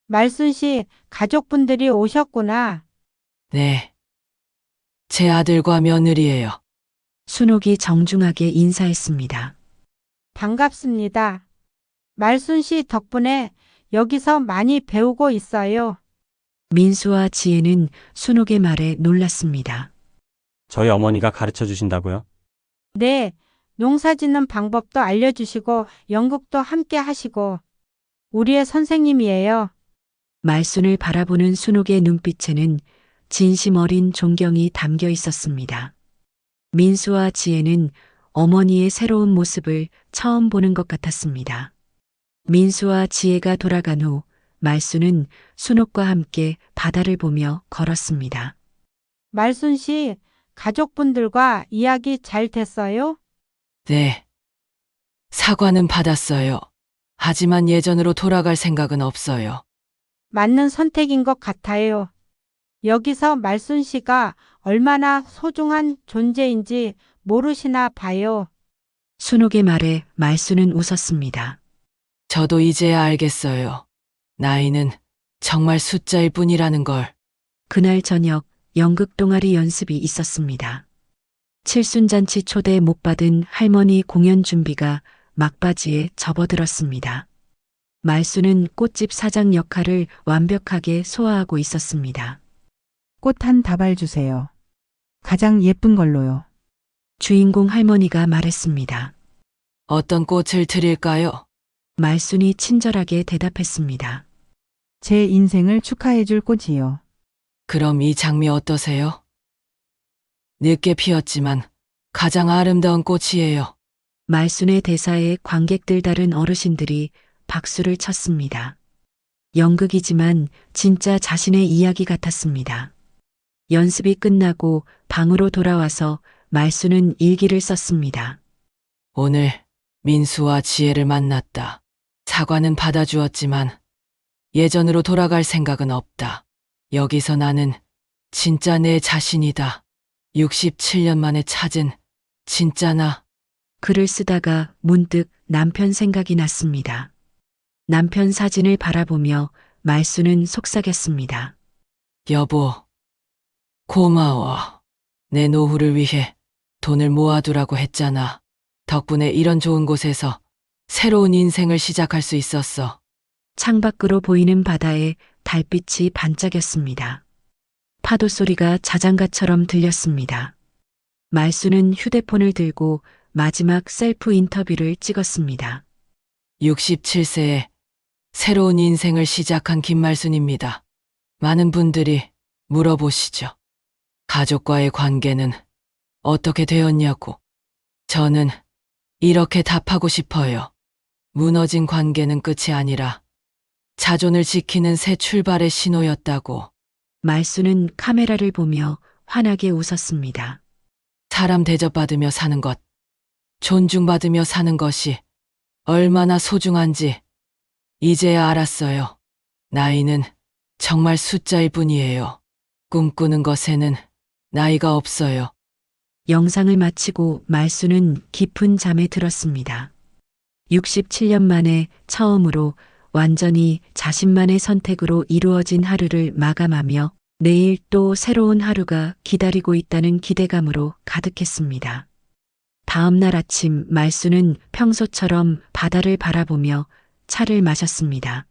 말순 씨, 가족분들이 오셨구나. 네. 제 아들과 며느리예요. 순옥이 정중하게 인사했습니다. 반갑습니다. 말순 씨 덕분에 여기서 많이 배우고 있어요. 민수와 지혜는 순옥의 말에 놀랐습니다. 저희 어머니가 가르쳐 주신다고요? 네, 농사 짓는 방법도 알려주시고 연극도 함께 하시고 우리의 선생님이에요. 말순을 바라보는 순옥의 눈빛에는 진심 어린 존경이 담겨 있었습니다. 민수와 지혜는 어머니의 새로운 모습을 처음 보는 것 같았습니다. 민수와 지혜가 돌아간 후 말순은 순옥과 함께 바다를 보며 걸었습니다. 말순 씨, 가족분들과 이야기 잘 됐어요? 네. 사과는 받았어요. 하지만 예전으로 돌아갈 생각은 없어요. 맞는 선택인 것 같아요. 여기서 말순 씨가 얼마나 소중한 존재인지 모르시나 봐요. 순옥의 말에 말순은 웃었습니다. 저도 이제야 알겠어요. 나이는 정말 숫자일 뿐이라는 걸. 그날 저녁 연극 동아리 연습이 있었습니다. 칠순잔치 초대 못 받은 할머니 공연 준비가 막바지에 접어들었습니다. 말순은 꽃집 사장 역할을 완벽하게 소화하고 있었습니다. 꽃 한 다발 주세요. 가장 예쁜 걸로요. 주인공 할머니가 말했습니다. 어떤 꽃을 드릴까요? 말순이 친절하게 대답했습니다. 제 인생을 축하해줄 꽃이요. 그럼 이 장미 어떠세요? 늦게 피었지만 가장 아름다운 꽃이에요. 말순의 대사에 관객들 다른 어르신들이 박수를 쳤습니다. 연극이지만 진짜 자신의 이야기 같았습니다. 연습이 끝나고 방으로 돌아와서 말순은 일기를 썼습니다. 오늘 민수와 지혜를 만났다. 사과는 받아주었지만 예전으로 돌아갈 생각은 없다. 여기서 나는 진짜 내 자신이다. 67년 만에 찾은 진짜 나. 글을 쓰다가 문득 남편 생각이 났습니다. 남편 사진을 바라보며 말순은 속삭였습니다. 여보, 고마워. 내 노후를 위해 돈을 모아두라고 했잖아. 덕분에 이런 좋은 곳에서 새로운 인생을 시작할 수 있었어. 창밖으로 보이는 바다에 달빛이 반짝였습니다. 파도 소리가 자장가처럼 들렸습니다. 말순은 휴대폰을 들고 마지막 셀프 인터뷰를 찍었습니다. 67세에 새로운 인생을 시작한 김말순입니다. 많은 분들이 물어보시죠. 가족과의 관계는 어떻게 되었냐고. 저는 이렇게 답하고 싶어요. 무너진 관계는 끝이 아니라 자존을 지키는 새 출발의 신호였다고. 말순은 카메라를 보며 환하게 웃었습니다. 사람 대접받으며 사는 것, 존중받으며 사는 것이 얼마나 소중한지 이제야 알았어요. 나이는 정말 숫자일 뿐이에요. 꿈꾸는 것에는 나이가 없어요. 영상을 마치고 말순은 깊은 잠에 들었습니다. 67년 만에 처음으로 완전히 자신만의 선택으로 이루어진 하루를 마감하며 내일 또 새로운 하루가 기다리고 있다는 기대감으로 가득했습니다. 다음 날 아침 말순은 평소처럼 바다를 바라보며 차를 마셨습니다.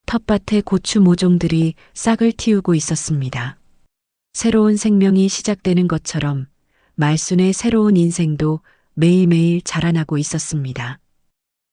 텃밭에 고추 모종들이 싹을 틔우고 있었습니다. 새로운 생명이 시작되는 것처럼 말순의 새로운 인생도 매일매일 자라나고 있었습니다.